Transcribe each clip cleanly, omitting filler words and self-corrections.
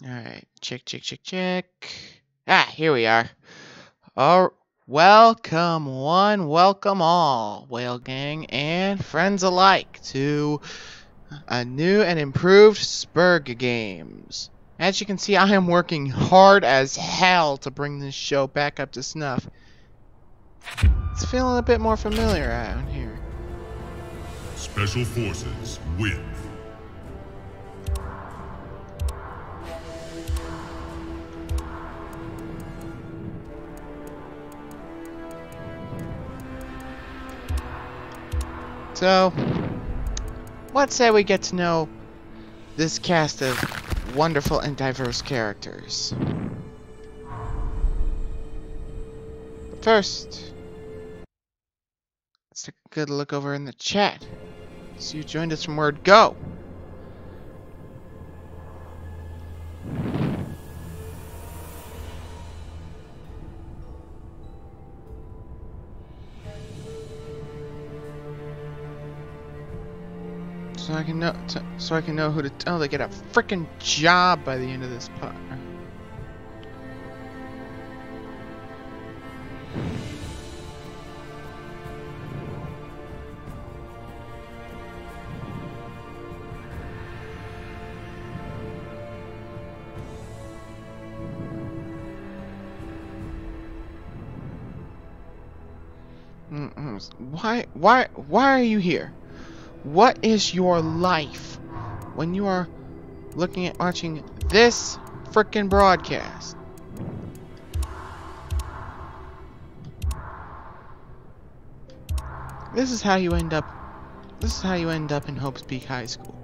Alright, check. Ah, here we are. Oh, welcome one, welcome all, Whale Gang and friends alike, to a new and improved Sperg games. As you can see, I am working hard as hell to bring this show back up to snuff. It's feeling a bit more familiar out here. Special Forces win. So, let's say we get to know this cast of wonderful and diverse characters. But first, let's take a good look over in the chat. So you joined us from Word Go. So I can know who to. Oh, they get a freaking job by the end of this part. Why are you here? What is your life when you are looking at watching this frickin' broadcast? This is how you end up in Hope's Peak High School.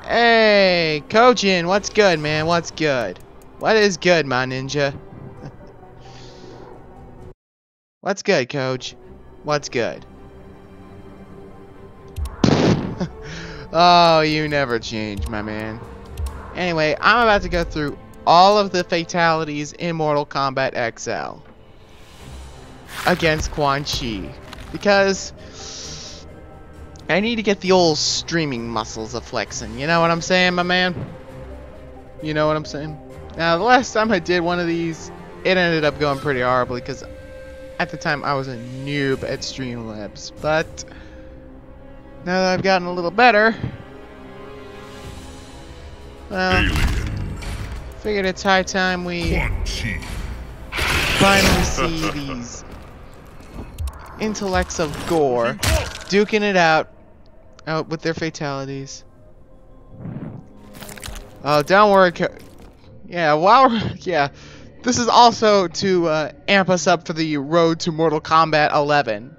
Hey, Kojin, what's good, man? What's good? What is good, my ninja? What's good, Coach? What's good? Oh, you never change, my man. Anyway, I'm about to go through all of the fatalities in Mortal Kombat XL against Quan Chi, because I need to get the old streaming muscles a flexing. You know what I'm saying, my man? You know what I'm saying? Now, the last time I did one of these, it ended up going pretty horribly, because at the time I was a noob at Streamlabs. But now that I've gotten a little better, well, figured it's high time we finally see these intellects of gore duking it out with their fatalities. Oh, don't worry. Yeah, this is also to amp us up for the road to Mortal Kombat 11,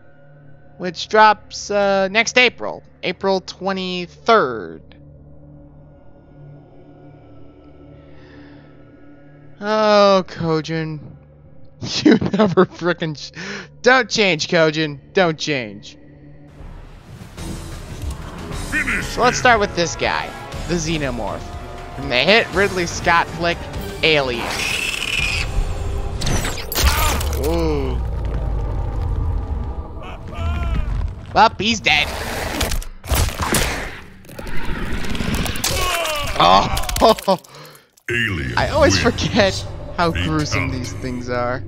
which drops next April 23rd. Oh, Kojin, you never frickin' don't change, Kojin. Don't change. So let's start with this guy, the Xenomorph, from the hit Ridley Scott flick Alien. Ooh. Well, he's dead. Oh. Alien I always wins. forget how gruesome these things are.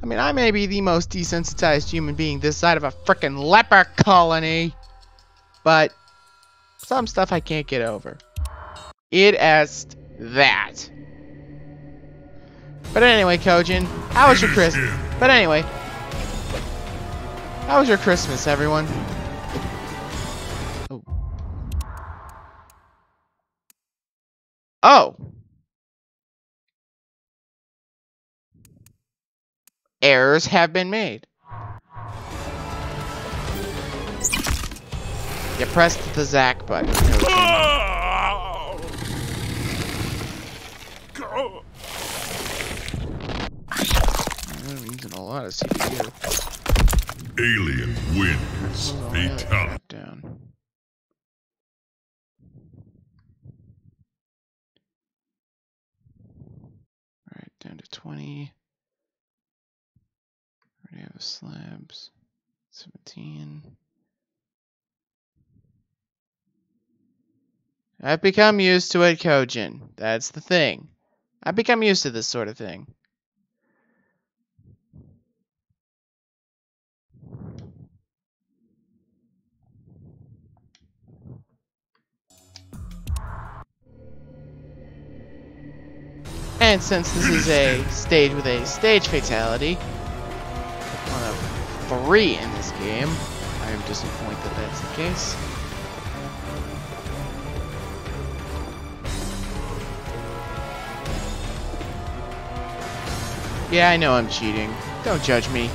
I mean, I may be the most desensitized human being this side of a frickin' leper colony, but some stuff I can't get over. It est that. But anyway, Kojin, how was your Christmas? But anyway, how was your Christmas, everyone? Oh. Oh. Errors have been made. You pressed the Zack button, Kojin. I'm using a lot of CPU. Alien wins. Fatality. Down. Alright, down to 20. Already have slabs. 17. I've become used to it, Kojin. That's the thing. I've become used to this sort of thing. And since this is a stage with a stage fatality, one of 3 in this game, I am disappointed that that's the case. Yeah, I know I'm cheating. Don't judge me.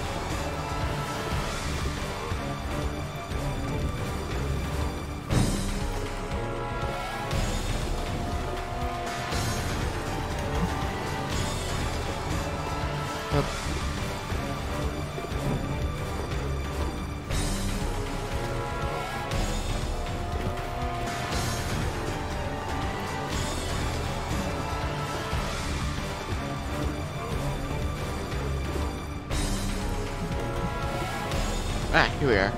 Ah, here we are.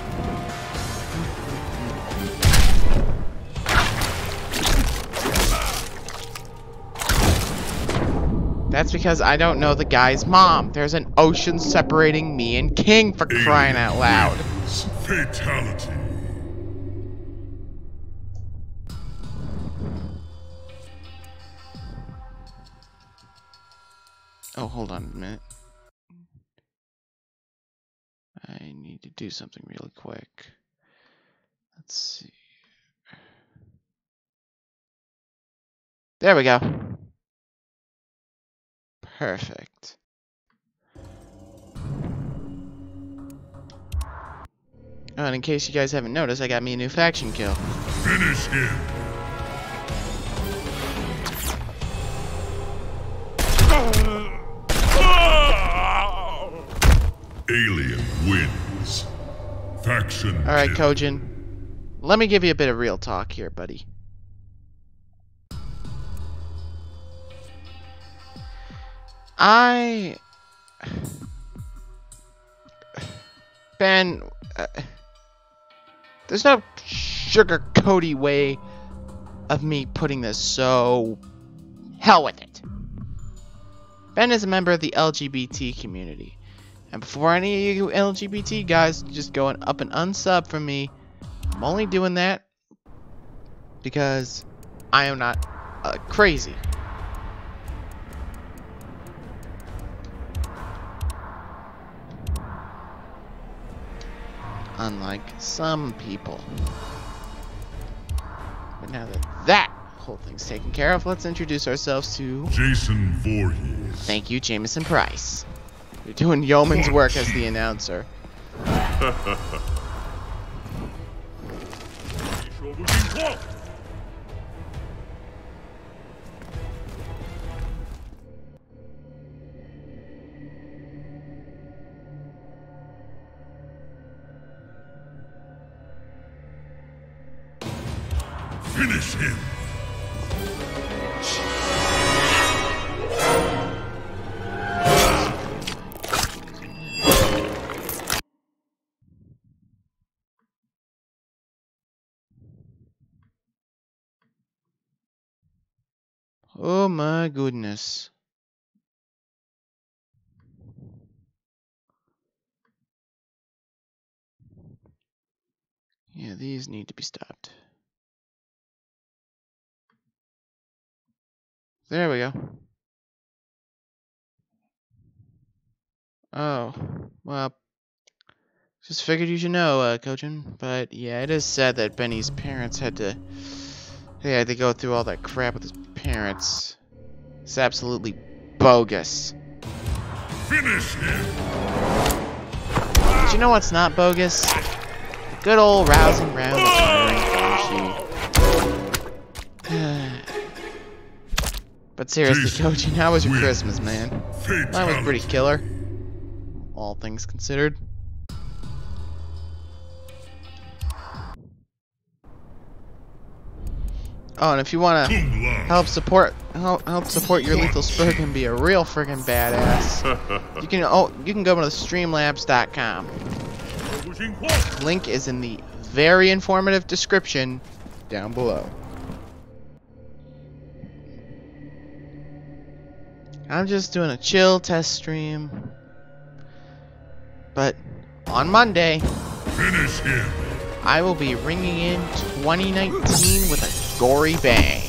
That's because I don't know the guy's mom. There's an ocean separating me and King, for crying out loud. Fatality. Oh, hold on a minute. I need to do something really quick. Let's see. There we go. Perfect. Oh, and in case you guys haven't noticed, I got me a new faction kill. Finish him. Alien wins. Faction. Alright, kill. Kojin. Let me give you a bit of real talk here, buddy. Ben, there's no sugar-coaty way of me putting this, so hell with it. Ben is a member of the LGBT community. And before any of you LGBT guys just going up and unsub from me, I'm only doing that because I am not crazy. Unlike some people. But now that that whole thing's taken care of, let's introduce ourselves to Jason Voorhees. Thank you, Jameson Price. You're doing yeoman's work as the announcer. Finish him. Oh my goodness. Yeah, these need to be stopped. There we go. Oh, well, just figured you should know, Kojin. But yeah, it is sad that Benny's parents had to go through all that crap with his parents. It's absolutely bogus. Finish him. But you know what's not bogus? Good old rousing round of murdering. But seriously, Kojin, how was your Christmas, man? Mine was pretty killer, all things considered. Oh, and if you want to help support your lethal Sperg and be a real friggin' badass, you can go to streamlabs.com. Link is in the very informative description down below. I'm just doing a chill test stream. But on Monday, Finish him. I will be ringing in 2019 with a gory bang.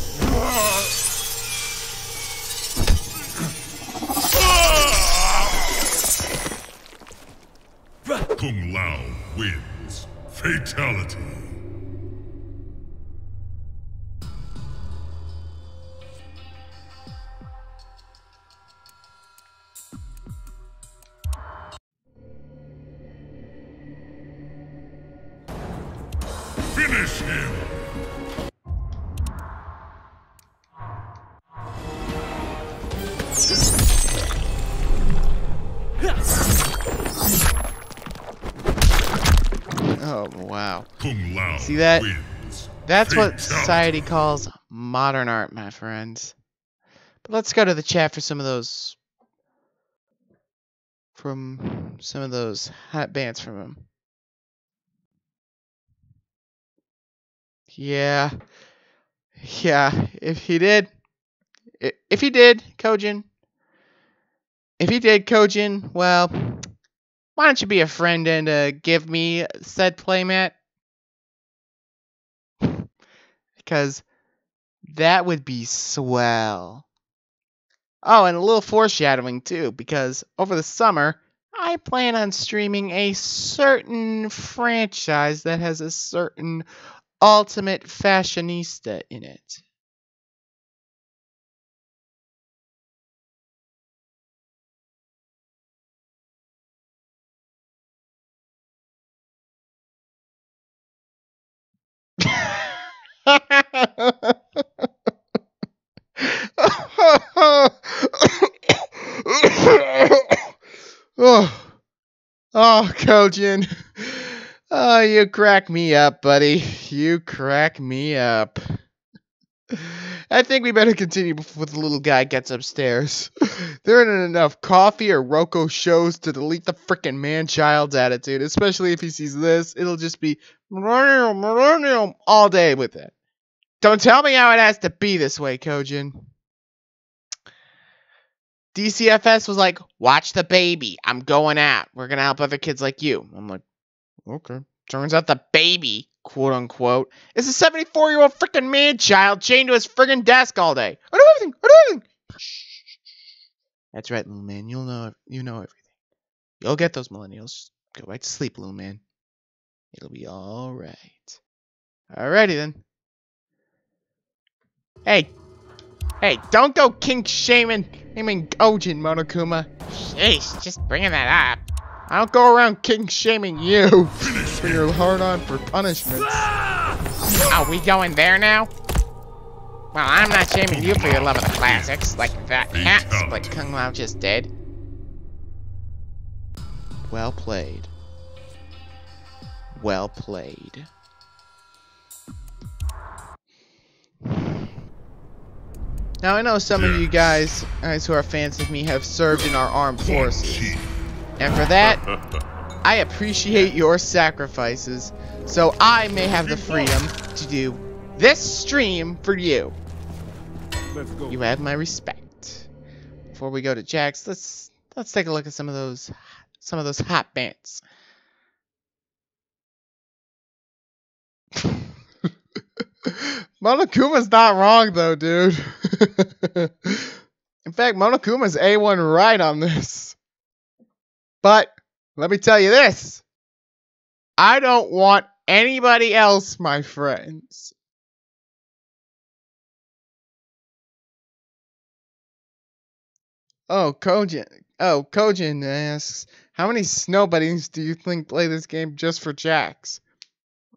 Kung Lao wins. Fatality. Finish him. Oh, wow. Kung Lao See that? wins. That's what Fatality. society calls modern art, my friends. But let's go to the chat for some of those hot bands from him. Yeah. Yeah, if he did, Kojin. If he did, Kojin, well, why don't you be a friend and give me said playmat? Because that would be swell. Oh, and a little foreshadowing too, because over the summer, I plan on streaming a certain franchise that has a certain ultimate fashionista in it. Oh, Kojin. Oh, you crack me up, buddy. You crack me up. I think we better continue before the little guy gets upstairs. There isn't enough coffee or Rocco shows to delete the frickin' man-child's attitude, especially if he sees this. It'll just be millennium all day with it. Don't tell me how it has to be this way, Kojin. DCFS was like, watch the baby. I'm going out. We're going to help other kids like you. I'm like, okay. Turns out the baby, quote unquote, is a 74-year-old freaking man-child chained to his friggin' desk all day. I know everything. I know everything. Shh. That's right, little man. You know everything. You'll get those millennials. Go right to sleep, little man. It'll be all right. Alrighty then. Hey, don't go kink shaming Kojin, Monokuma. Jeez, just bringing that up. I don't go around kink shaming you for your hard on for punishments. Are we going there now? Well, I'm not shaming you for your love of the classics, like that hat split Kung Lao just did. Well played. Well played. Now, I know some of you guys who are fans of me have served in our armed forces. And for that, I appreciate your sacrifices, so I may have the freedom to do this stream for you. Let's go. You have my respect. Before we go to Jax, let's take a look at some of those hot bands. Monokuma's not wrong though, dude. In fact, Monokuma's A1 right on this. But let me tell you this. I don't want anybody else, my friends. Kojin asks, how many snow buddies do you think play this game just for Jax?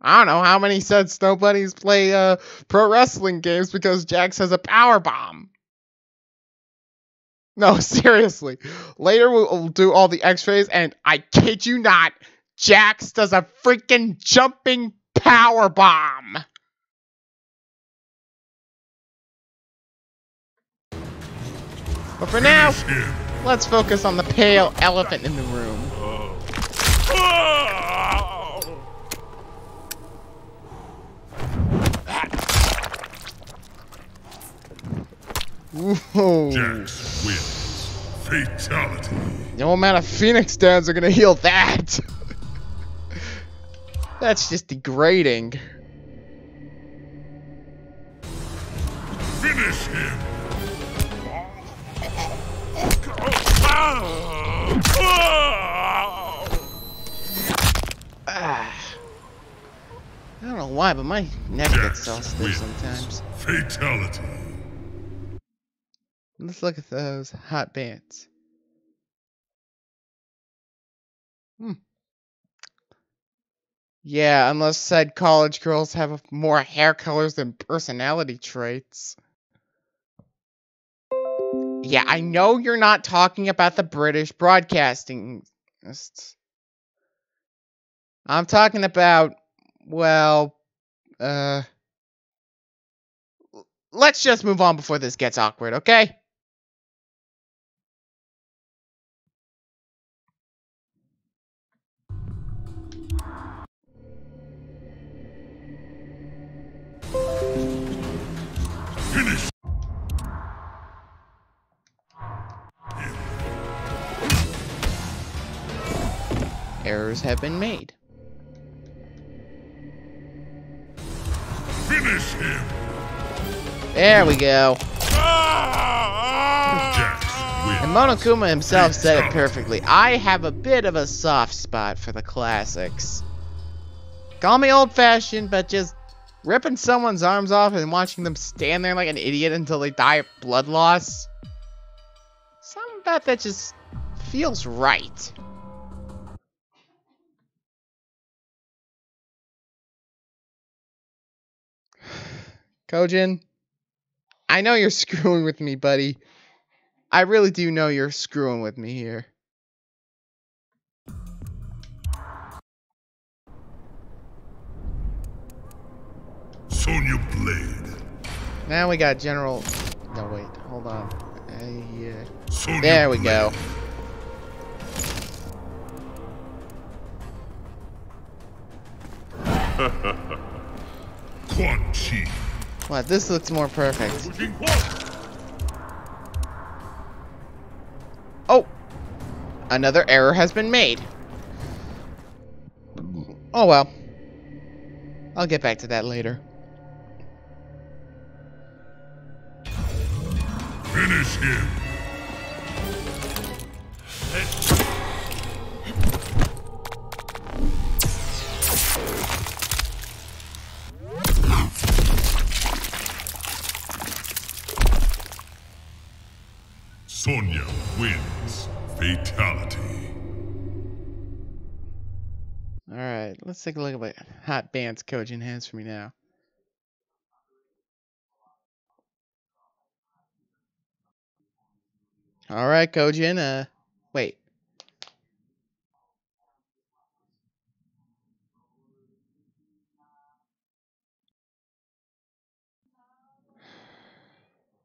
I don't know how many said snow buddies play pro wrestling games because Jax has a power bomb. No, seriously. Later we'll do all the x-rays and I kid you not, Jax does a freaking jumping power bomb. But for now, let's focus on the pale elephant in the room. Whoa. Jax wins. Fatality. No amount of Phoenix Downs are gonna heal that. That's just degrading. Finish him. I don't know why, but my neck gets all stiff sometimes. Fatality. Let's look at those hot bands. Yeah, unless said college girls have more hair colors than personality traits. Yeah, I know you're not talking about the British broadcasting. I'm talking about, well, let's just move on before this gets awkward, okay? Finish. Errors have been made. Finish him. There we go. Jax wins. And Monokuma himself said it perfectly. I have a bit of a soft spot for the classics. Call me old-fashioned, but just ripping someone's arms off and watching them stand there like an idiot until they die of blood loss. Something about that just feels right. Kojin, I know you're screwing with me, buddy. I really do know you're screwing with me here. Sonya Blade. Now we got General... No, wait. Hold on. Yeah. Sonya There we Blade. go. Quan Chi. What? This looks more perfect. Oh! Another error has been made. Oh well. I'll get back to that later. Finish him. Sonya wins. Fatality. Alright, let's take a look at what hot bands Kojin has for me now. Alright, Kojin, wait.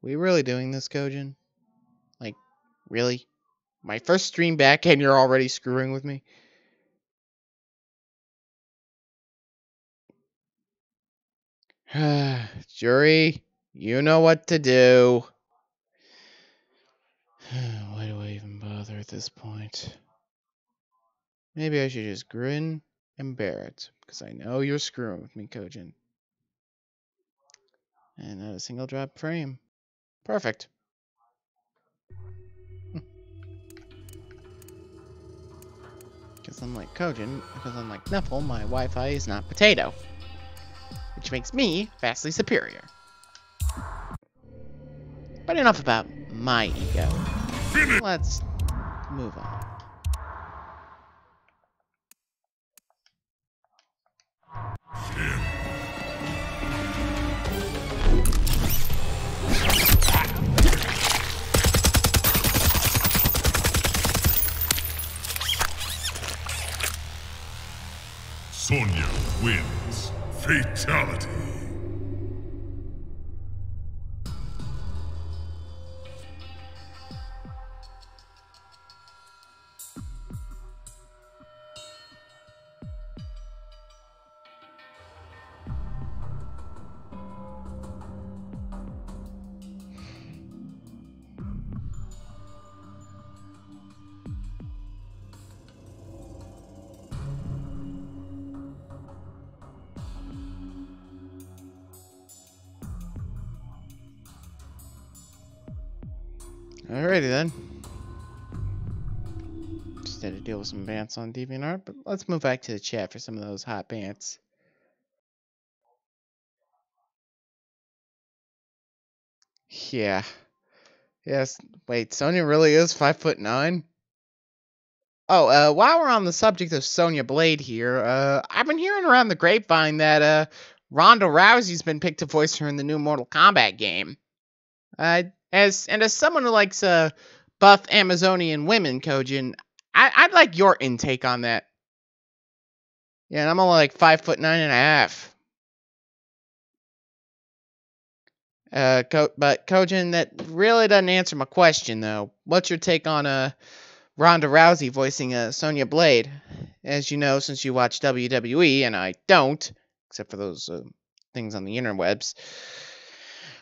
We really doing this, Kojin? Like, really? My first stream back and you're already screwing with me? Jury, you know what to do. Why do I even bother at this point? Maybe I should just grin and bear it, because I know you're screwing with me, Kojin. And not a single drop frame. Perfect. Because unlike Kojin, because unlike Nuffle, my Wi-Fi is not potato. Which makes me vastly superior. But enough about my ego. Let's move on. Sonya wins. Fatality. Alrighty then. Just had to deal with some bants on DeviantArt, but let's move back to the chat for some of those hot bants. Yeah. Yes. Wait, Sonya really is 5'9"? Oh, while we're on the subject of Sonya Blade here, I've been hearing around the grapevine that, Ronda Rousey's been picked to voice her in the new Mortal Kombat game. As someone who likes, buff Amazonian women, Kojin, I'd like your intake on that. Yeah, and I'm only like 5'9.5". But Kojin, that really doesn't answer my question, though. What's your take on, Ronda Rousey voicing Sonya Blade? As you know, since you watch WWE, and I don't, except for those things on the interwebs,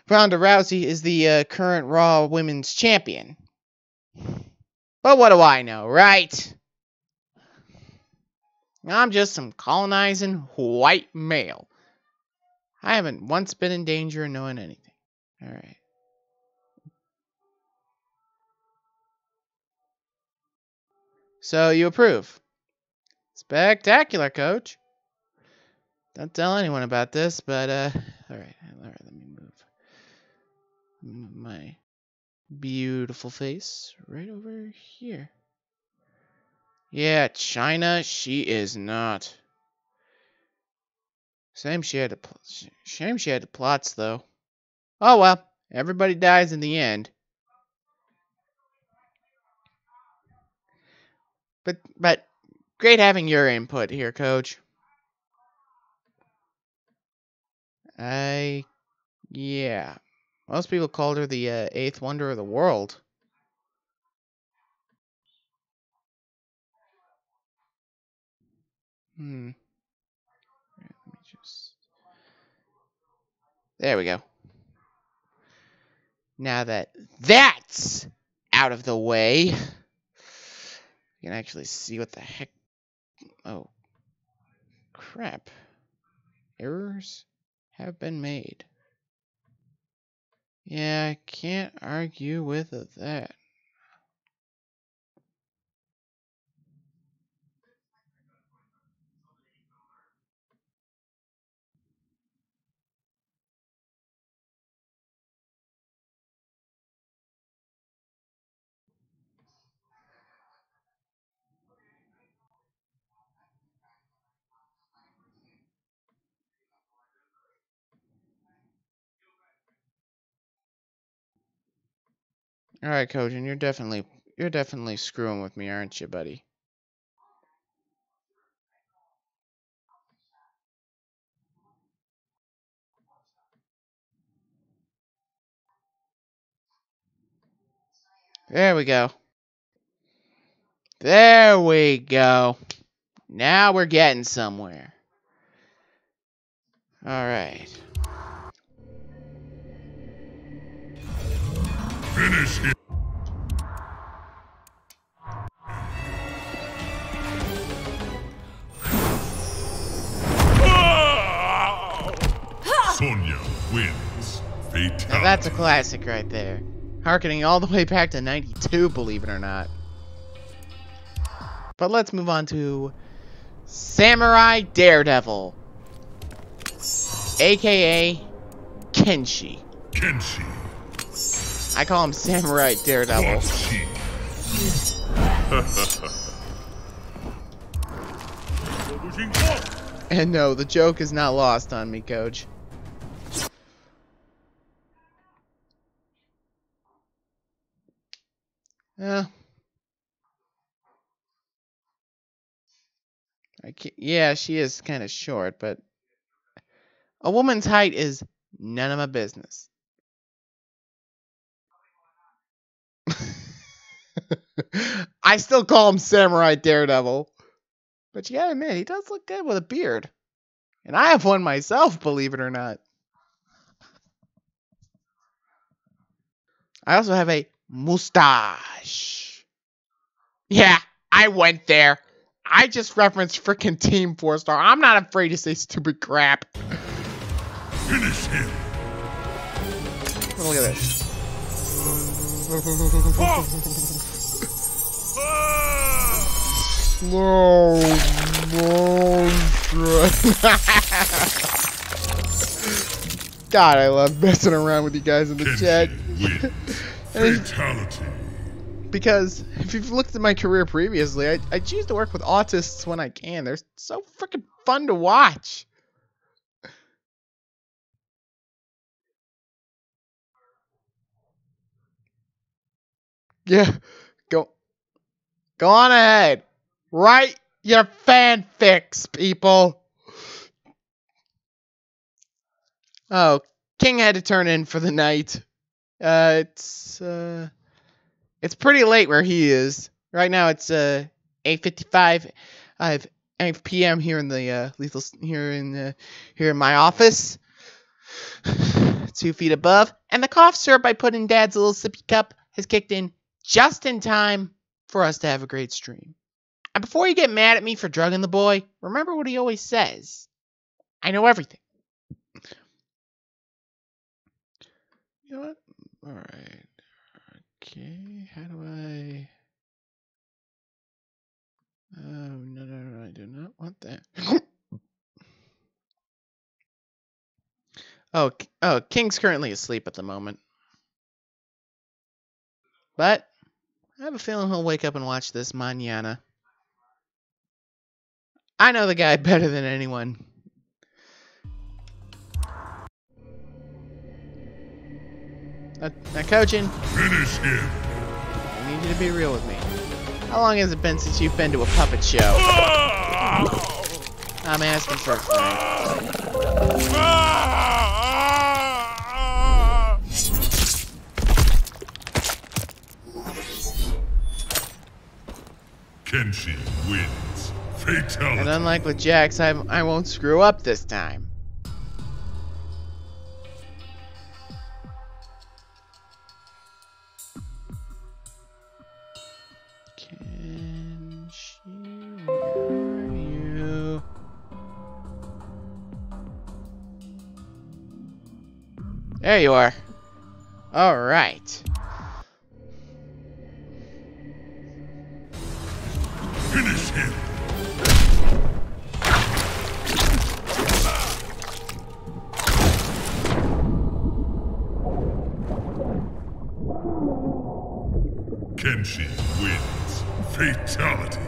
Ronda Rousey is the current Raw Women's Champion. But what do I know, right? I'm just some colonizing white male. I haven't once been in danger of knowing anything. Alright. So you approve? Spectacular, Coach. Don't tell anyone about this, but alright, let me move my beautiful face right over here. Yeah, China, she is not. Shame she had the plots, though. Oh well, everybody dies in the end. But great having your input here, Coach. Yeah. Most people called her the eighth wonder of the world. Let me just... There we go. Now that that's out of the way, you can actually see what the heck... Oh. Crap. Errors have been made. Yeah, I can't argue with that. All right, Coach, and you're definitely screwing with me, aren't you, buddy? There we go. There we go. Now we're getting somewhere. All right. Finish him. Sonya wins. Fatality. Now that's a classic right there. Harkening all the way back to 92, believe it or not. But let's move on to Samurai Daredevil, aka Kenshi. Kenshi. I call him Samurai Daredevil. And no, the joke is not lost on me, Coach. Yeah, she is kind of short, but a woman's height is none of my business. I still call him Samurai Daredevil. But you gotta admit, he does look good with a beard. And I have one myself, believe it or not. I also have a mustache. Yeah, I went there. I just referenced frickin' Team 4-Star. I'm not afraid to say stupid crap. Finish him. Look at this. Slow motion. God, I love messing around with you guys in the chat. Fatality. Because if you've looked at my career previously, I choose to work with autists when I can. They're so freaking fun to watch. Yeah, go on ahead. Write your fanfics, people. Oh, King had to turn in for the night. It's pretty late where he is. Right now it's 8:55. 8 p.m. here in the lethal here in my office. 2 feet above, and the cough syrup I put in Dad's little sippy cup has kicked in just in time for us to have a great stream. And before you get mad at me for drugging the boy, remember what he always says. I know everything. You know what? Alright. Okay, how do I... Oh, no, I do not want that. Oh, King's currently asleep at the moment. But I have a feeling he'll wake up and watch this mañana. I know the guy better than anyone. Now, coaching, Finish him. I need you to be real with me. How long has it been since you've been to a puppet show? I'm asking for a friend. Kenshi wins. Fatality. And unlike with Jax, I won't screw up this time. Kenshi, where are you? There you are. All right. Finish him. Kenshi wins. Fatality.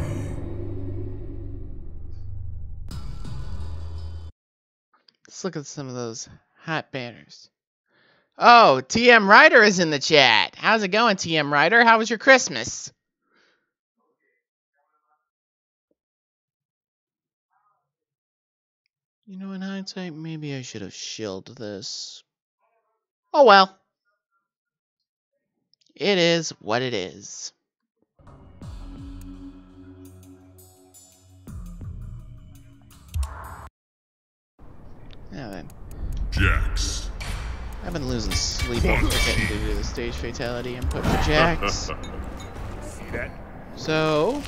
Let's look at some of those hot banners. Oh, TM Ryder is in the chat. How's it going, TM Ryder? How was your Christmas? You know, in hindsight, maybe I should have shilled this. Oh well. It is what it is. Now then. Jax. I've been losing sleep over getting to do the stage fatality input for Jax. See that? So,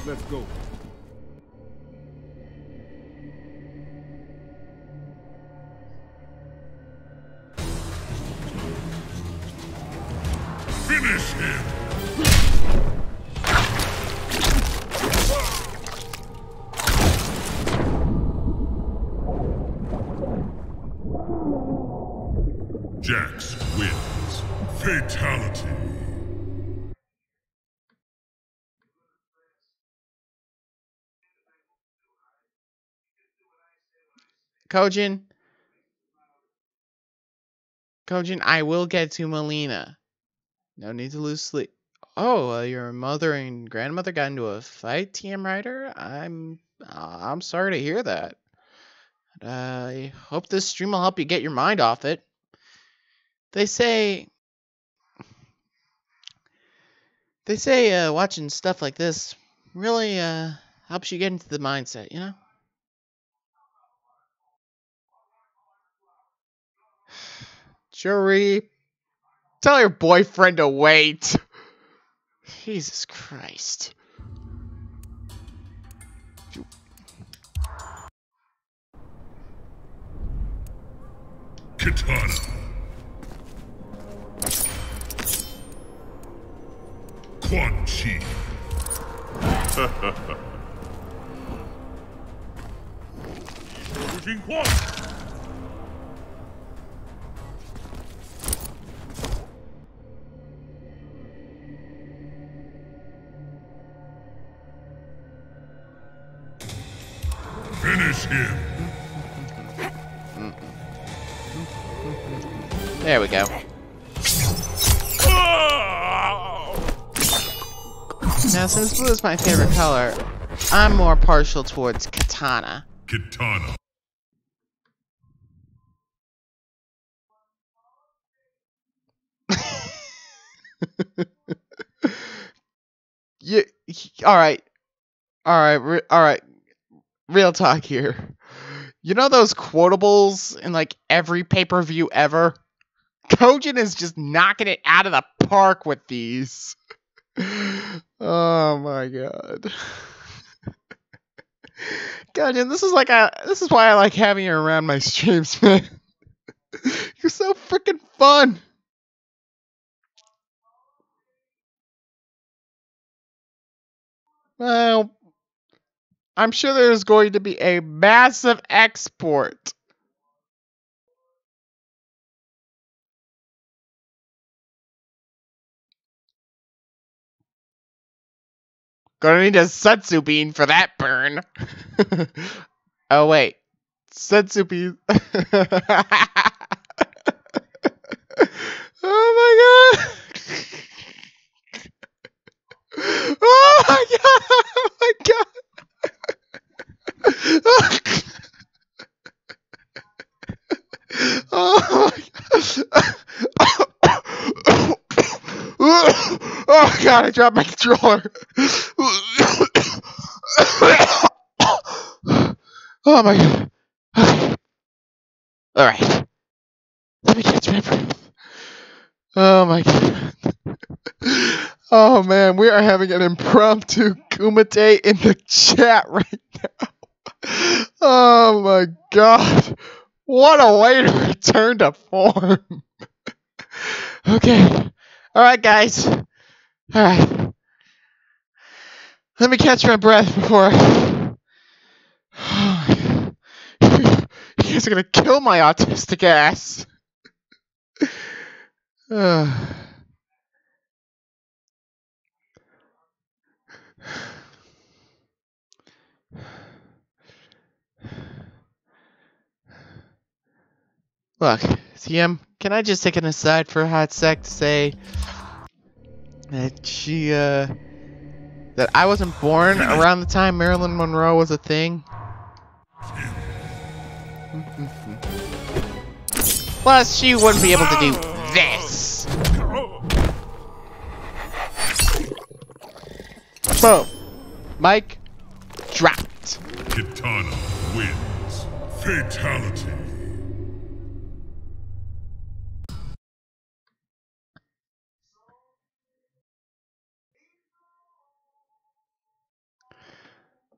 Let's go. Finish him. Jax wins. Fatality. Kojin, I will get to Melina. No need to lose sleep. Oh, your mother and grandmother got into a fight, TM Ryder? I'm sorry to hear that. I hope this stream will help you get your mind off it. They say watching stuff like this really helps you get into the mindset, you know? Jury, tell your boyfriend to wait. Jesus Christ. Katana. Quan Chi. Finish him. There we go. Now, since blue is my favorite color, I'm more partial towards katana. Katana. Yeah, alright. Alright. Real talk here. You know those quotables in like every pay-per-view ever? Kojin is just knocking it out of the park with these. Oh my god. Kojin, this is why I like having you around my streams, man. You're so freaking fun. Well, I'm sure there's going to be a massive export. Gonna need a Setsu bean for that burn. Oh wait. Setsu bean. Oh my god. Oh my god. Oh my god. Oh my god. Oh god, I dropped my controller. Oh my god. Okay. Alright. Let me catch my breath. Oh my god. Oh man, we are having an impromptu kumite in the chat right now. Oh my god. What a way to return to form. Okay. Alright guys. Alright. Let me catch my breath before you guys are gonna kill my autistic ass. Look, CM, can I just take an aside for a hot sec to say that that I wasn't born around the time Marilyn Monroe was a thing? Plus, she wouldn't be able to do this. Boom. Mic dropped. Katana wins. Fatality.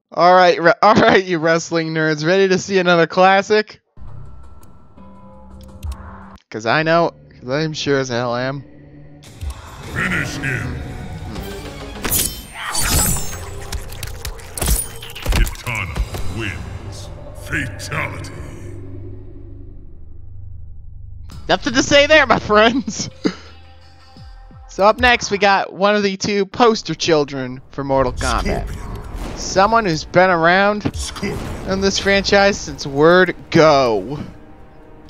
All right, you wrestling nerds, ready to see another classic? Cause I'm sure as hell am. Finish him. Katana wins. Fatality. Nothing to say there, my friends. So up next, we got one of the two poster children for Mortal Kombat. Someone who's been around in this franchise since word go.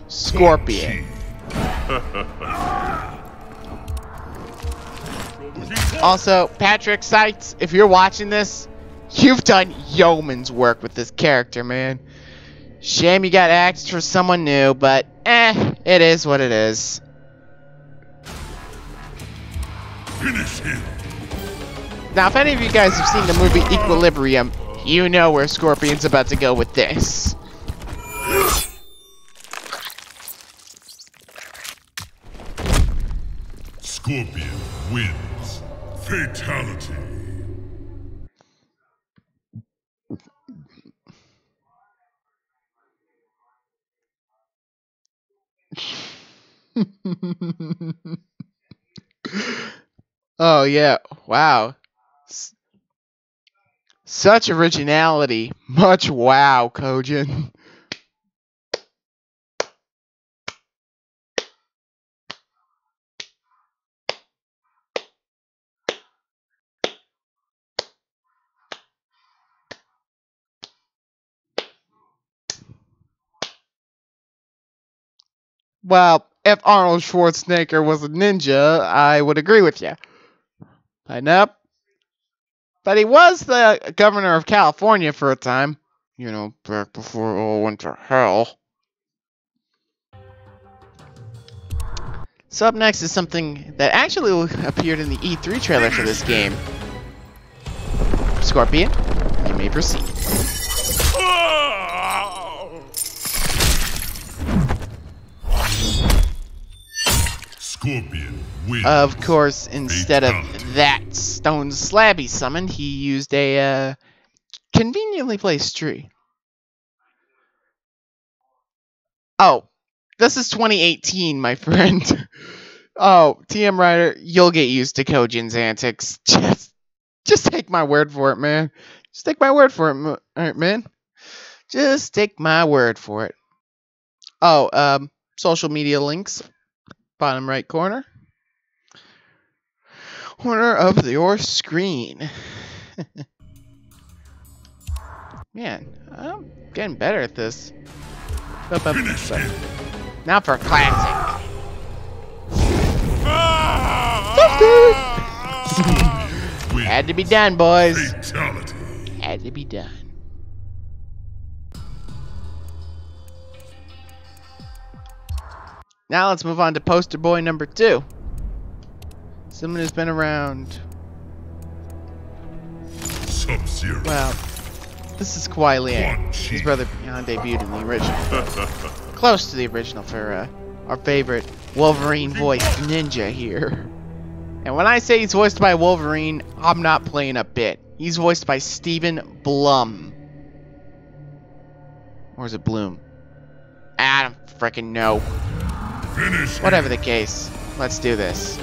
Scorpion. Also, Patrick Seitz, if you're watching this, you've done yeoman's work with this character, man. Shame you got axed for someone new, but it is what it is. Finish him. Now, if any of you guys have seen the movie Equilibrium, you know where Scorpion's about to go with this. Scorpion wins. Fatality. Oh, yeah. Wow. Such originality. Much wow, Kojin. Well, if Arnold Schwarzenegger was a ninja, I would agree with you. Nope. But he was the governor of California for a time. You know, back before it all went to hell. So up next is something that actually appeared in the E3 trailer for this game. Scorpion, you may proceed. Scorpion wins. Of course, instead of that stone slab he summoned, he used a conveniently placed tree. Oh, this is 2018, my friend. Oh, TM Rider, you'll get used to Kojin's antics. Just take my word for it, man. Just take my word for it, alright, man. Just take my word for it. Oh, social media links, bottom right corner. Corner of your screen. Man, I'm getting better at this. Now for a classic. Had to be done, boys. Fatality. Had to be done. Now let's move on to poster boy number 2. Someone who's been around. Sub-Zero. Well, this is Kwai Liang. His brother Beyond debuted in the original. Close to the original for our favorite Wolverine voiced ninja here. And when I say he's voiced by Wolverine, I'm not playing a bit. He's voiced by Stephen Blum. Or is it Bloom? I don't frickin' know. Finish Whatever the case, let's do this.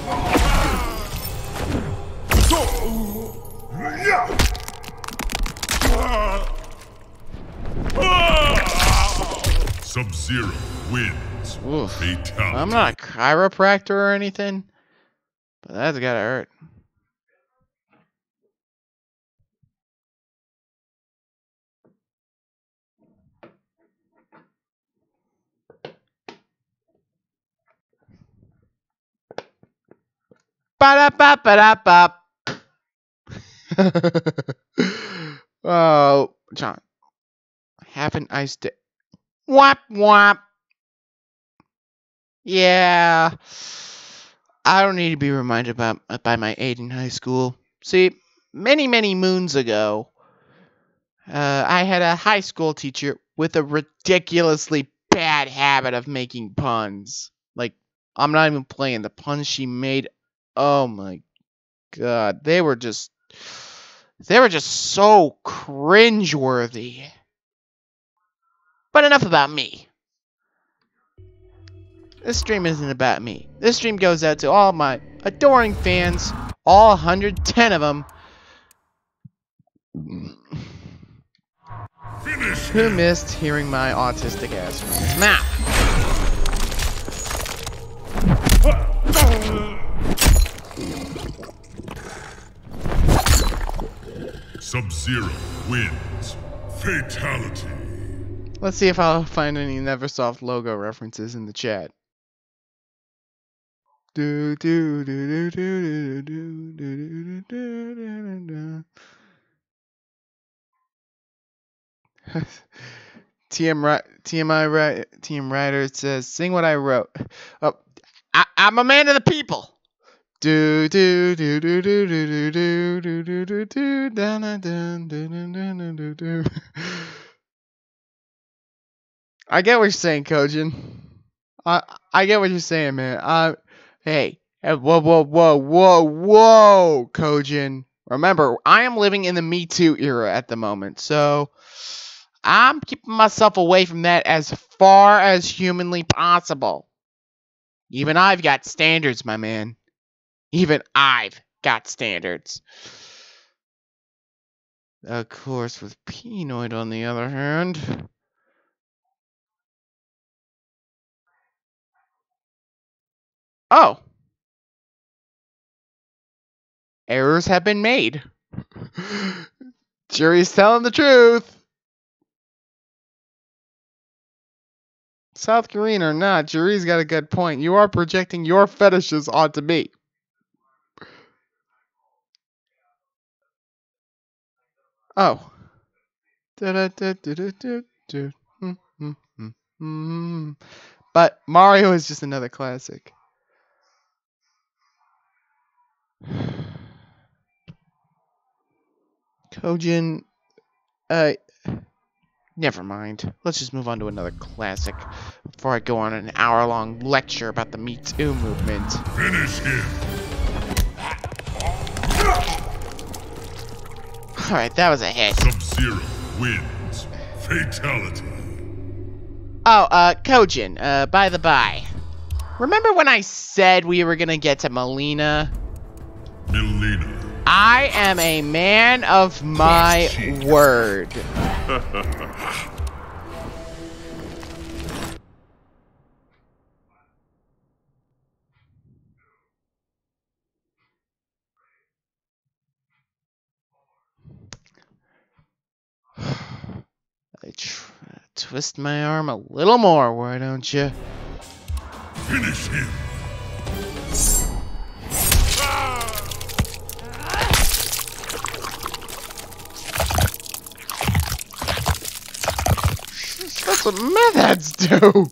Sub-Zero wins. Oof. Fatality. I'm not a chiropractor or anything, but that's gotta hurt. Ba-da-ba-ba-da-bop. Oh, John. Have an ice day. Whop, whop. Yeah. I don't need to be reminded by my aide in high school. See, many, many moons ago, I had a high school teacher with a ridiculously bad habit of making puns. Like, I'm not even playing. The puns she made, oh my god, they were just so cringeworthy. But enough about me. This stream isn't about me. This stream goes out to all my adoring fans, all 110 of them, who missed hearing my autistic ass from his mouth. Sub-Zero wins. Fatality. Let's see if I'll find any Neversoft logo references in the chat. Do do do do do do do do do do. TM Writer says, "Sing what I wrote." Oh, I'm a man of the people. Do do do do do do do do do do do dun dun dun dun dun dun dun. I get what you're saying, Kojin. I get what you're saying, man. Hey, whoa, Kojin. Remember, I am living in the Me Too era at the moment, so I'm keeping myself away from that as far as humanly possible. Even I've got standards, my man. Even I've got standards. Of course, with Penoid on the other hand. Oh. Errors have been made. Jury's telling the truth. South Korean or not, Jury's got a good point. You are projecting your fetishes onto me. Oh. But Mario is just another classic. Kojin, never mind. Let's just move on to another classic before I go on an hour-long lecture about the Me Too movement. Finish him. Alright, that was a hit. Sub-Zero wins. Fatality. Oh, Kojin, by the by. Remember when I said we were gonna get to Melina? Melina. I am a man of my word. Twist my arm a little more, why don't you? Finish him. That's what meth heads do.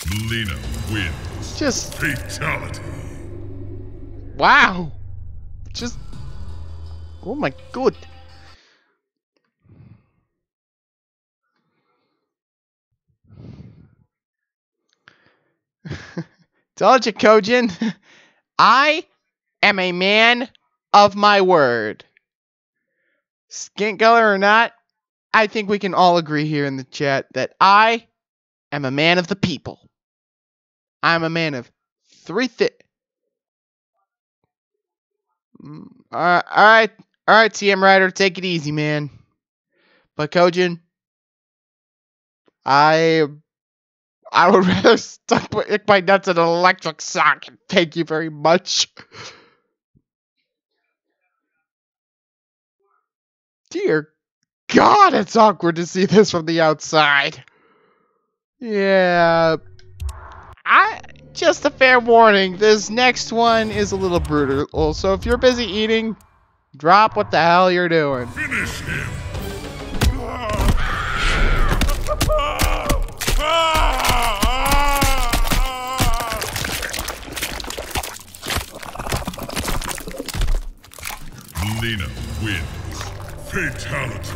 Melina wins. Just Fatality. wow. Just oh my god. Told you, Kojin. I am a man of my word. Skin color or not, I think we can all agree here in the chat that I am a man of the people. I'm a man of three all right, TM Rider, take it easy, man. But Kojin, I would rather stuck my nuts in an electric socket. Thank you very much. Dear God, it's awkward to see this from the outside. Yeah. Just a fair warning, this next one is a little brutal, so if you're busy eating, drop what the hell you're doing. Finish him. Melina wins. Fatality.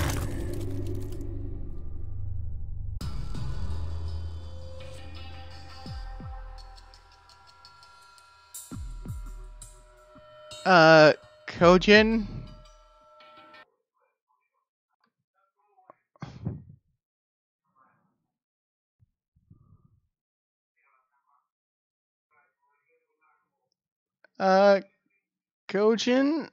Kojin? Kojin?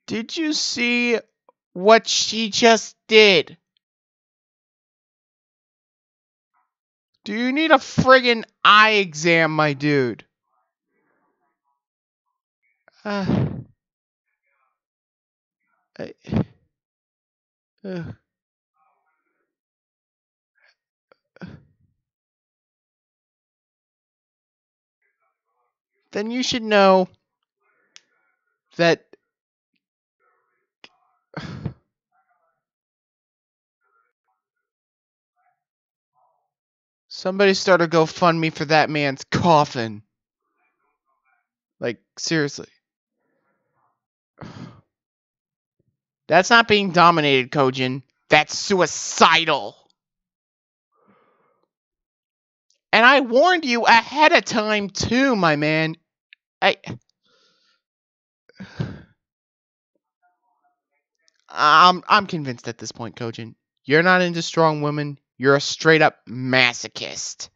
Did you see what she just did? Do you need a friggin' eye exam, my dude? Then you should know that somebody start a GoFundMe for that man's coffin. Like, seriously. That's not being dominated, Kojin. That's suicidal. And I warned you ahead of time, too, my man. I'm convinced at this point, Kojin. You're not into strong women. You're a straight up masochist.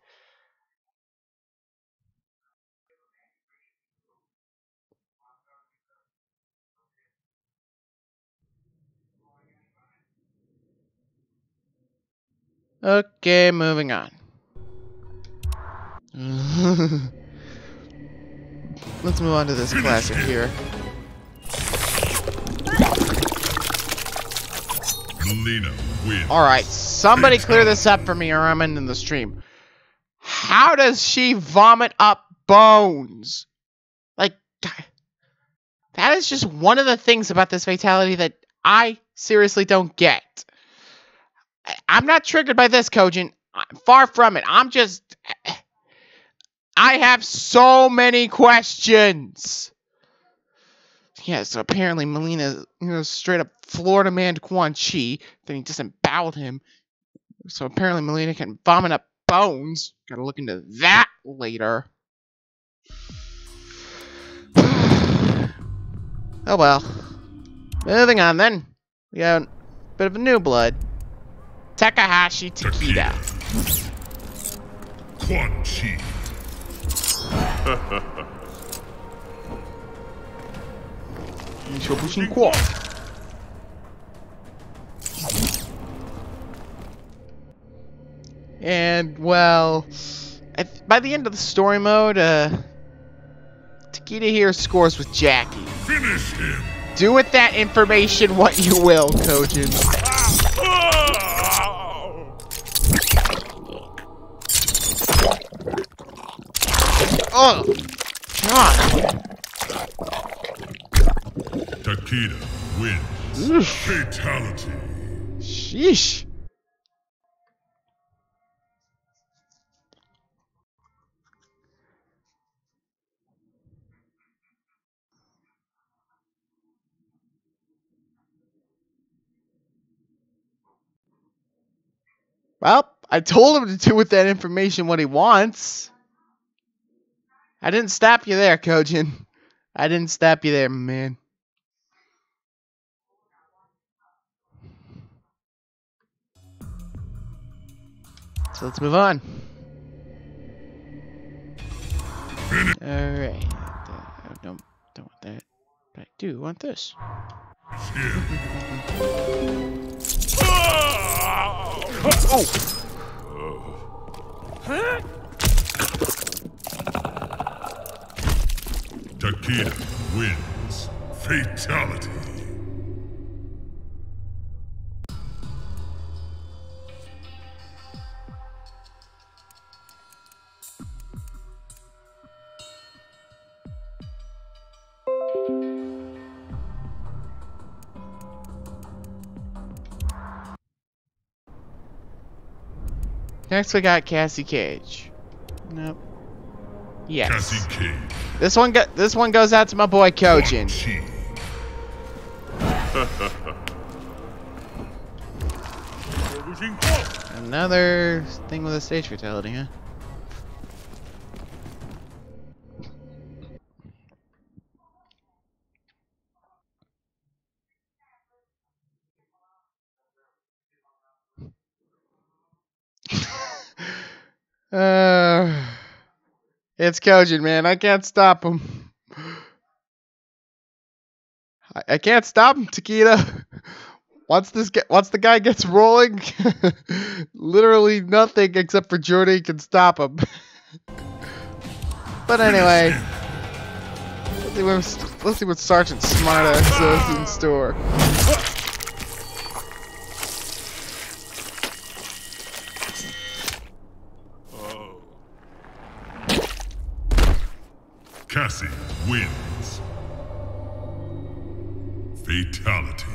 Okay, moving on. Let's move on to this classic here. Melina wins. Alright, somebody clear this up for me or I'm ending the stream. How does she vomit up bones? Like, that is just one of the things about this fatality that I seriously don't get. I'm not triggered by this, Kojin. Far from it. I have so many questions. Yeah, so apparently Melina, straight up Florida man Quan Chi. Then he disemboweled him. So apparently Melina can vomit up bones. Gotta look into that later. Oh well. Moving on then. We got a bit of a new blood. Takahashi Takeda. Quan Chi. And, well, by the end of the story mode, Takeda here scores with Jackie. Finish him. Do with that information what you will, Kojin. Oh, God. Takeda wins. Fatality. Sheesh. Well, I told him to do with that information what he wants. I didn't stop you there, Kojin. I didn't stop you there, man. So let's move on. Alright. I don't want that. But I do want this. Oh! Takeda wins. Fatality. Next we got Cassie Cage. Nope. Yes. Cassie Cage. This one goes out to my boy Kojin. Another thing with a stage fatality, huh? It's Kojin, man. I can't stop him. I can't stop him, Takeda. Once the guy gets rolling, literally nothing except for Jordy can stop him. But anyway, let's see what Sergeant Smartass has in store. Cassie wins. Fatality.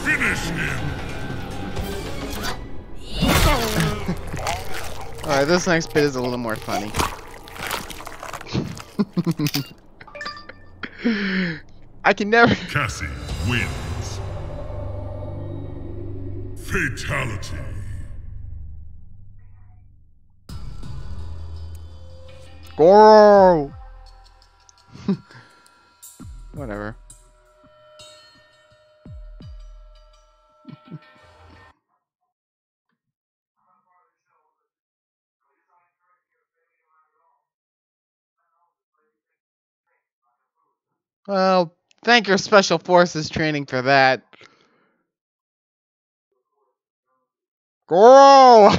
Finish him. Alright, this next bit is a little more funny. I can never... Cassie wins. Fatality. Goro! Whatever. Well, thank your Special Forces training for that. Goro!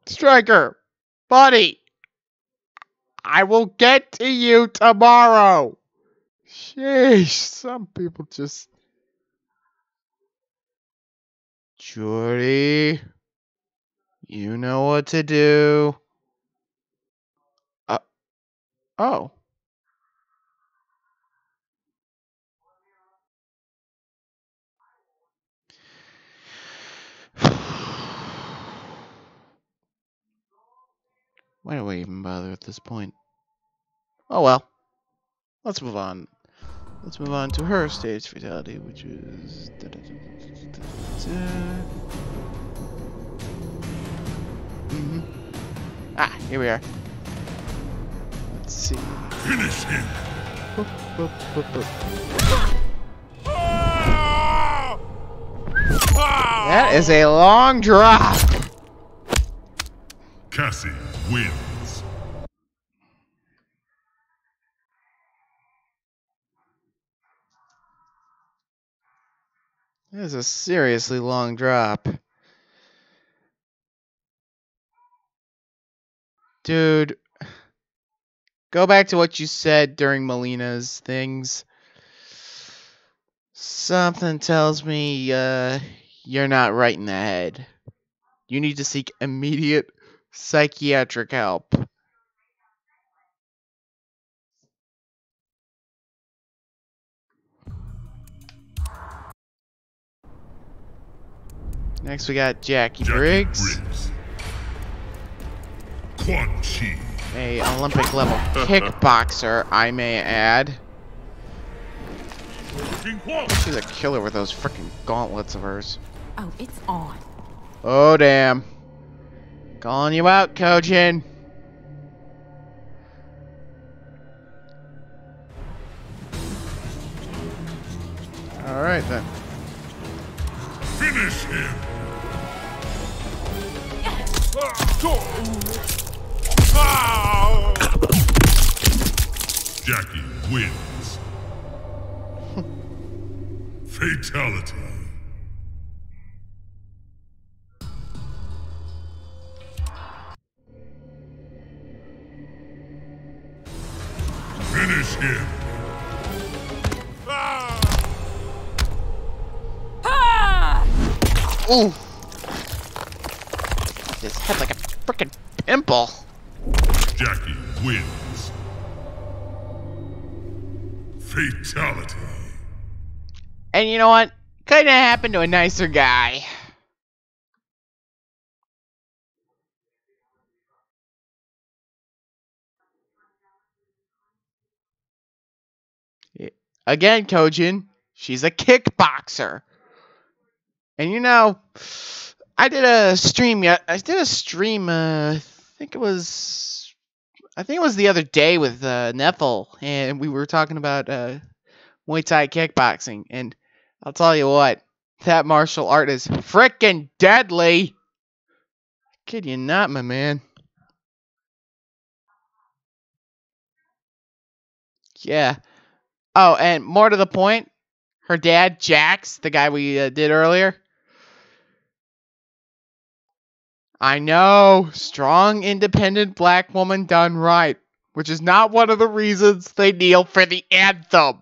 Striker! Buddy! I will get to you tomorrow! Sheesh, some people just... Jordy, you know what to do. Oh. Why do I even bother at this point? Oh well. Let's move on. Let's move on to her stage fatality, which is... Ah, here we are. Let's see. Finish him. Boop, boop, boop, boop. That is a long drop. Cassie wins. That is a seriously long drop. Dude, go back to what you said during Melina's things. Something tells me you're not right in the head. You need to seek immediate psychiatric help. Next we got Jackie Briggs. Quan Chi. A Olympic level kickboxer, I may add. She's a killer with those freaking gauntlets of hers. Oh, it's on. Oh damn. Calling you out, Kojin. Alright then. Finish him. Jackie wins. Fatality. Finish him. Ooh. His head like a freaking pimple. Jackie wins. Fatality. And you know what? Couldn't have happened to a nicer guy. Again, Kojin, she's a kickboxer. And you know, I did a stream. I think it was the other day with Neffel, and we were talking about Muay Thai kickboxing. And I'll tell you what, that martial art is frickin' deadly. Kid you not, my man. Yeah. Oh, and more to the point, her dad, Jax, the guy we did earlier. I know, strong, independent black woman done right, which is not one of the reasons they kneel for the anthem.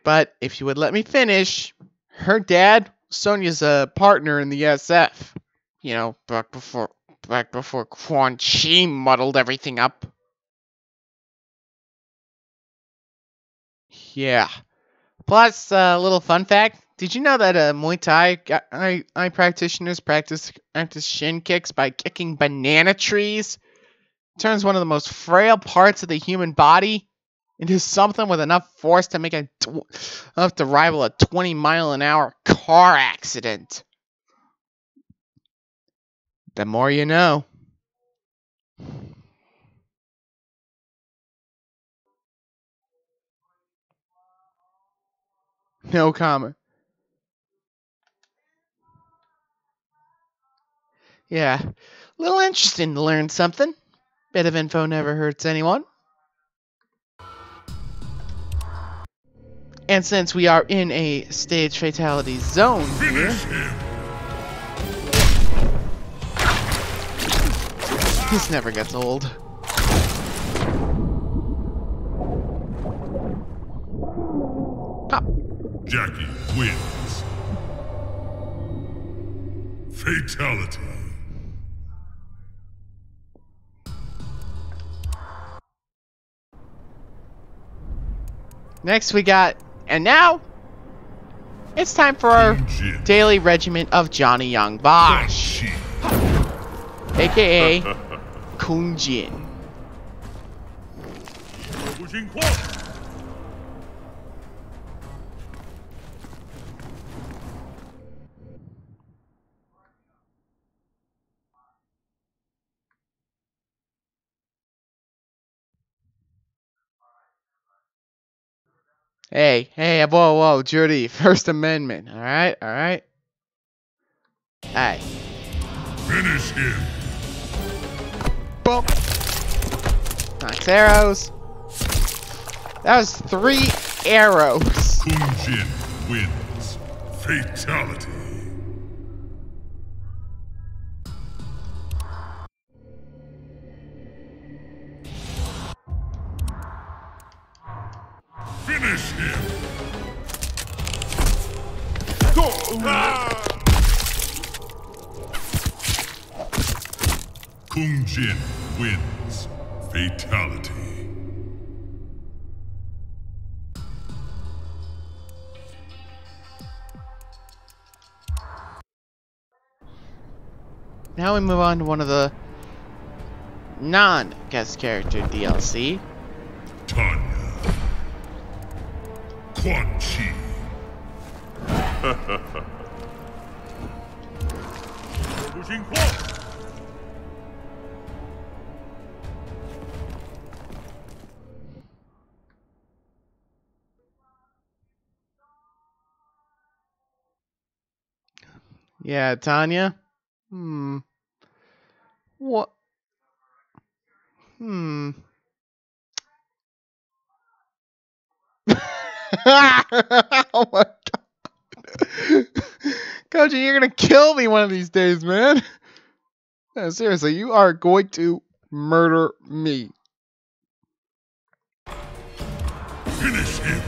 But if you would let me finish, her dad, Sonya's partner in the SF. You know, back before Quan Chi muddled everything up. Yeah. Plus, a little fun fact. Did you know that Muay Thai practitioners practice shin kicks by kicking banana trees? Turns one of the most frail parts of the human body into something with enough force to make enough to rival a 20-mile-an-hour car accident. The more you know. No comment. Yeah, a little interesting to learn something. Bit of info never hurts anyone. And since we are in a stage fatality zone here, this never gets old. Pop. Jackie wins. Fatality. Next we got, and now it's time for our daily regiment of Johnny Young Bosch, aka Kung Jin. Hey, whoa, Judy, First Amendment, alright? Hey. Finish him. Boom. Nice arrows. That was 3 arrows. Kung Jin wins. Fatality. Finish him. Kung Jin wins. Fatality. Now we move on to one of the non-guest character DLC. Tanya. Quan Chi. Yeah, Tanya. What? Oh my god. Koji, you're gonna kill me one of these days, man. No, seriously, you are going to murder me. Finish him.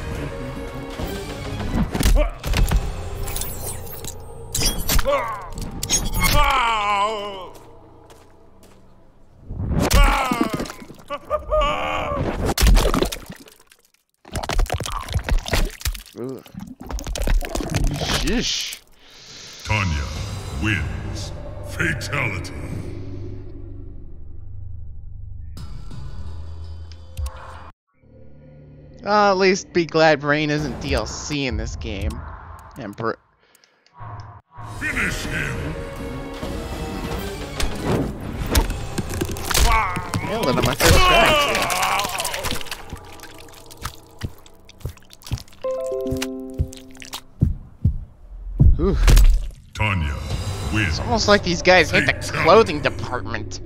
Ugh. Shish. Tanya wins. Fatality. At least be glad Rain isn't DLC in this game. Emperor. Finish him. Nailed it on my first try. Ooh. Tanya wins. It's almost like these guys hate the clothing department.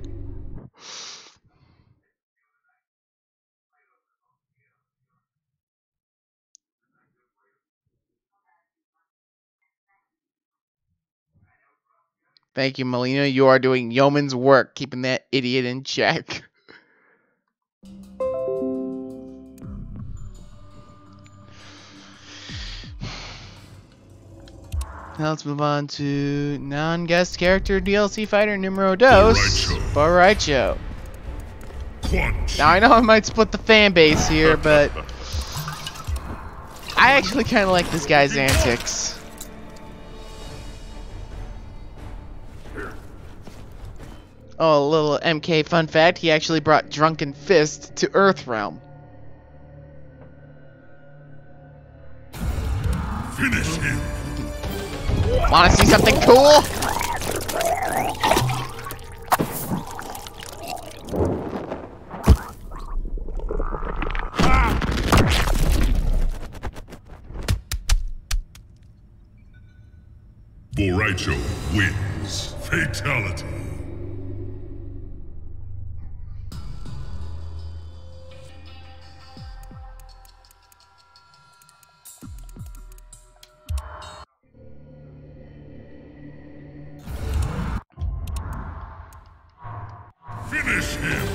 Thank you, Melina. You are doing yeoman's work, keeping that idiot in check. Now let's move on to non-guest character DLC fighter numero dos, Boraicho. Now I know I might split the fan base here, but I actually kind of like this guy's antics. Oh, a little MK fun fact, he actually brought Drunken Fist to Earthrealm. Finish him. Wanna see something cool? Boraicho wins. Fatality. Finish him.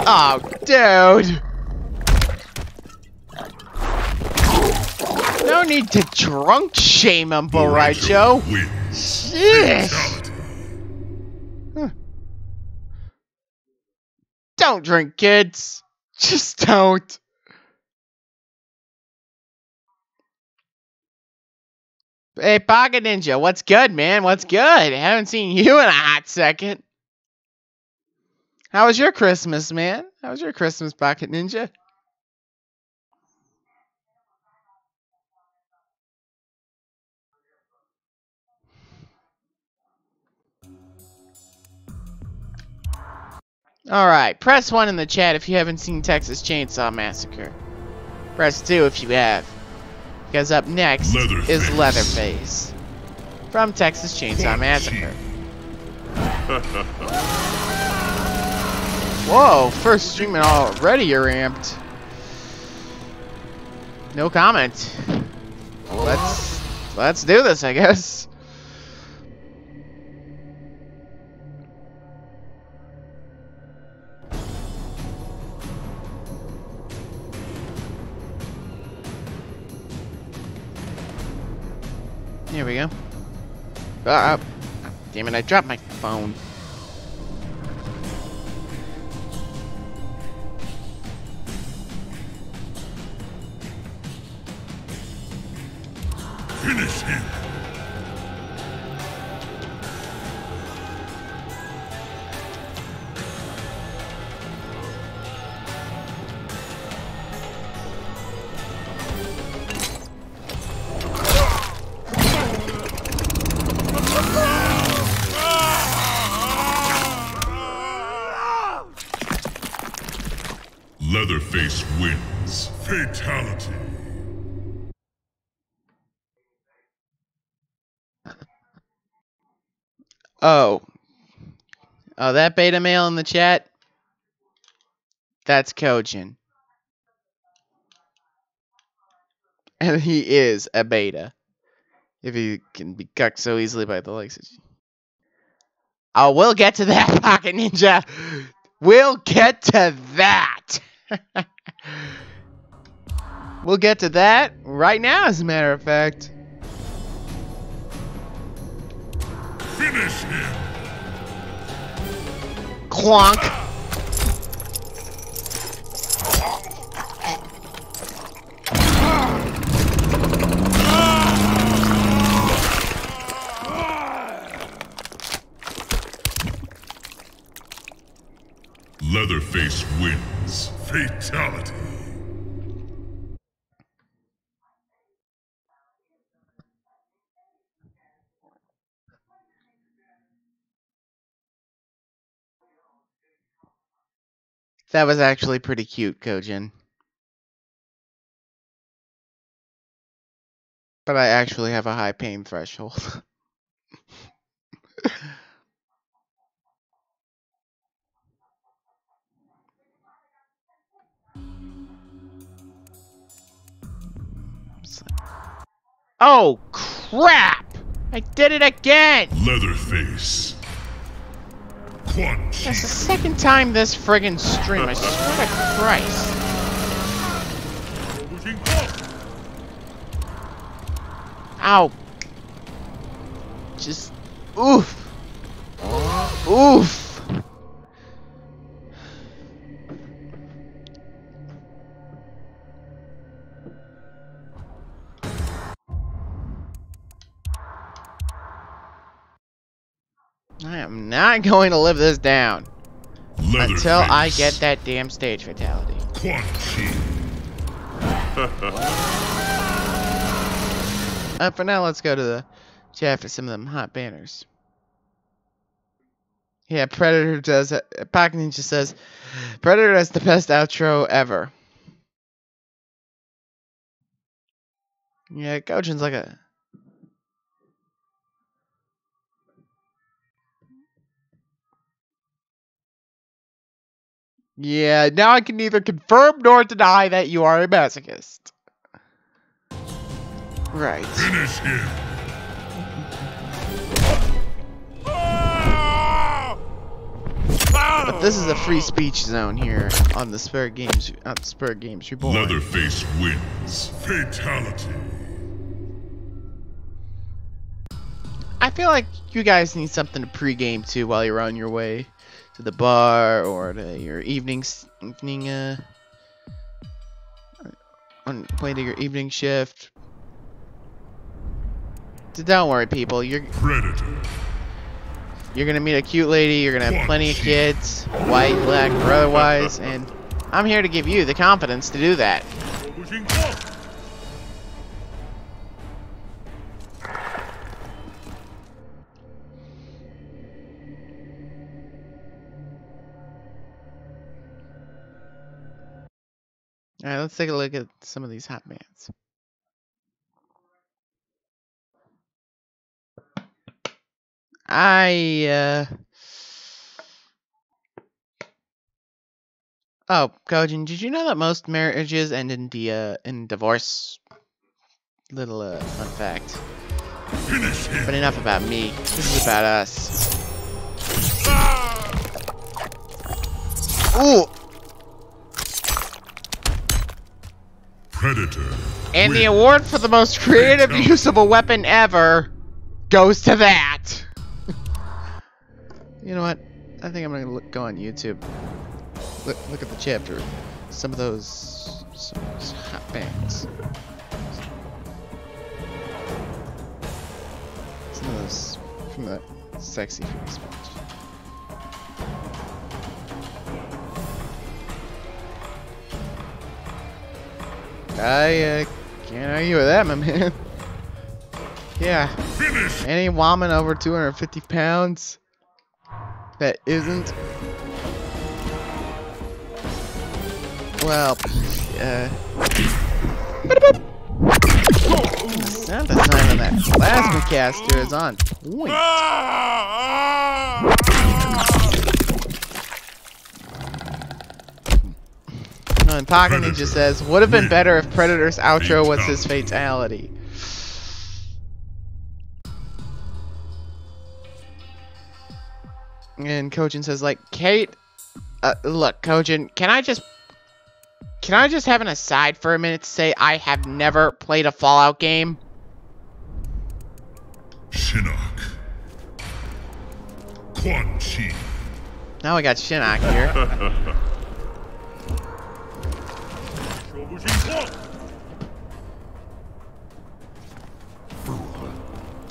Oh, dude. No need to drunk shame him, Boraicho. Wins. Shit. Fatality. Don't drink, kids. Just don't. Hey, Pocket Ninja, what's good, man? What's good? I haven't seen you in a hot second. How was your Christmas, man? How was your Christmas, Pocket Ninja? Alright, press 1 in the chat if you haven't seen Texas Chainsaw Massacre. Press 2 if you have. Because up next is Leatherface from Texas Chainsaw Massacre. Whoa, first streaming already you're amped. No comment. Let's do this, I guess. Here we go. Damn it, I dropped my phone. Finish him. Leatherface wins. Fatality. Oh, that beta male in the chat? That's Kojin. And he is a beta. If he can be cucked so easily by the likes of you. Oh, we'll get to that, Pocket Ninja. We'll get to that. We'll get to that right now, as a matter of fact. Finish him. Clonk. Leatherface wins. Fatality. That was actually pretty cute, Kojin. But I actually have a high pain threshold. Oh, crap! I did it again! Leatherface. Punch. That's the second time this friggin' stream, I swear to Christ. Ow. Just, oof. Oof. I am not going to live this down. Until I get that damn stage fatality. For now, let's go to the chat for some of them hot banners. Yeah, Predator does. Pac Ninja says, Predator has the best outro ever. Yeah, Gojin's like a... Yeah, now I can neither confirm nor deny that you are a masochist. Right. Finish him. But this is a free speech zone here on the Sperg Games, Sperg Games Reborn. Leatherface wins. Fatality. I feel like you guys need something to pre-game to while you're on your way to the bar or to your on way to your evening shift. So don't worry, people. You're gonna meet a cute lady. You're gonna have plenty of kids, white, black, or otherwise, and I'm here to give you the confidence to do that. Alright, let's take a look at some of these hot bands. Oh, Kojin, did you know that most marriages end in divorce? Little fun fact. But enough about me. This is about us. Ooh! Predator. And the award for the most creative use of a weapon ever goes to that. You know what? I think I'm gonna go on YouTube. Look at the chapter. Some of those hot bands. Some of those from the sexy face match. I can't argue with that, my man. Yeah. Any woman over 250 pounds that isn't, well, the sound design on that plasma caster is on point. No, and Pocket Ninja says, would have been better if Predator's outro was his fatality. And Kojin says, like, Kate, look, Kojin, can I just have an aside for a minute to say I have never played a Fallout game? Shinnok. Quan Chi. Now we got Shinnok here.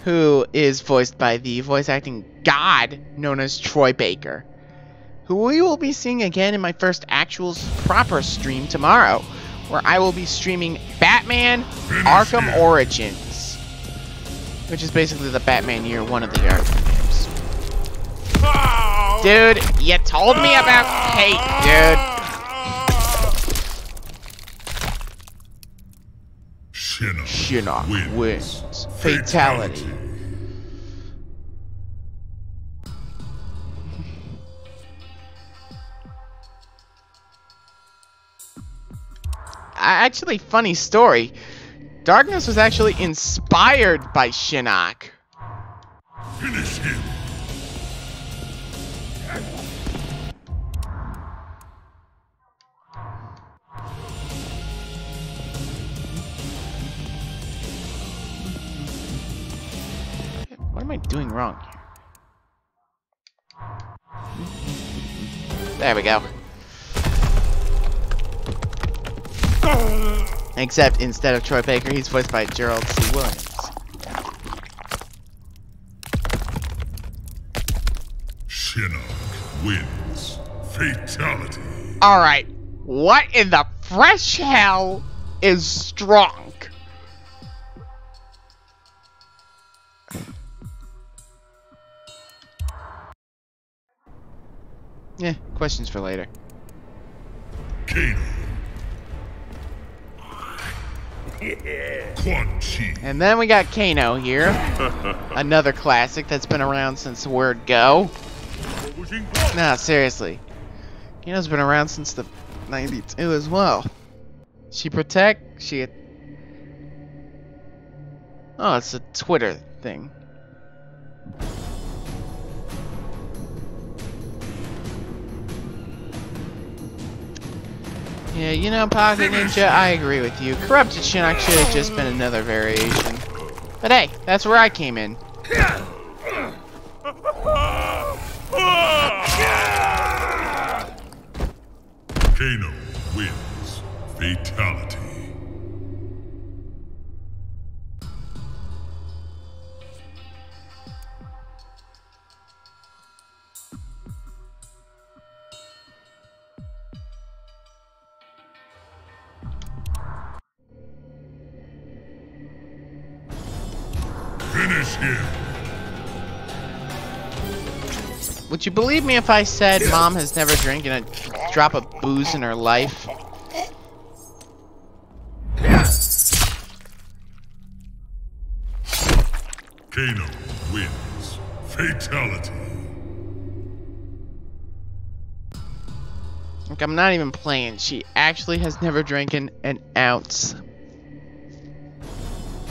Who is voiced by the voice acting god known as Troy Baker, who we will be seeing again in my first actual proper stream tomorrow, where I will be streaming Batman Arkham Origins, which is basically the Batman Year 1 of the Arkham games. Dude, you told me about Kate, dude. Shinnok wins. Fatality. Actually, funny story. Darkness was actually inspired by Shinnok. Finish him. What am I doing wrong here? There we go. Except instead of Troy Baker, he's voiced by Gerald C. Williams. Shinnok wins. Fatality. Alright, what in the fresh hell is strong? Yeah, questions for later. Kano. Quan Chi. And then we got Kano here. Another classic that's been around since Word Go. Nah, seriously. Kano's been around since the 92 as well. She protect, she... Oh, it's a Twitter thing. Yeah, you know, Pocket Ninja, I agree with you. Corrupted Shinnok should have just been another variation. But hey, that's where I came in. Kano wins. Fatality. Finish him. Would you believe me if I said Mom has never drank a drop of booze in her life? Kano wins. Fatality. Like, I'm not even playing. She actually has never drank an ounce.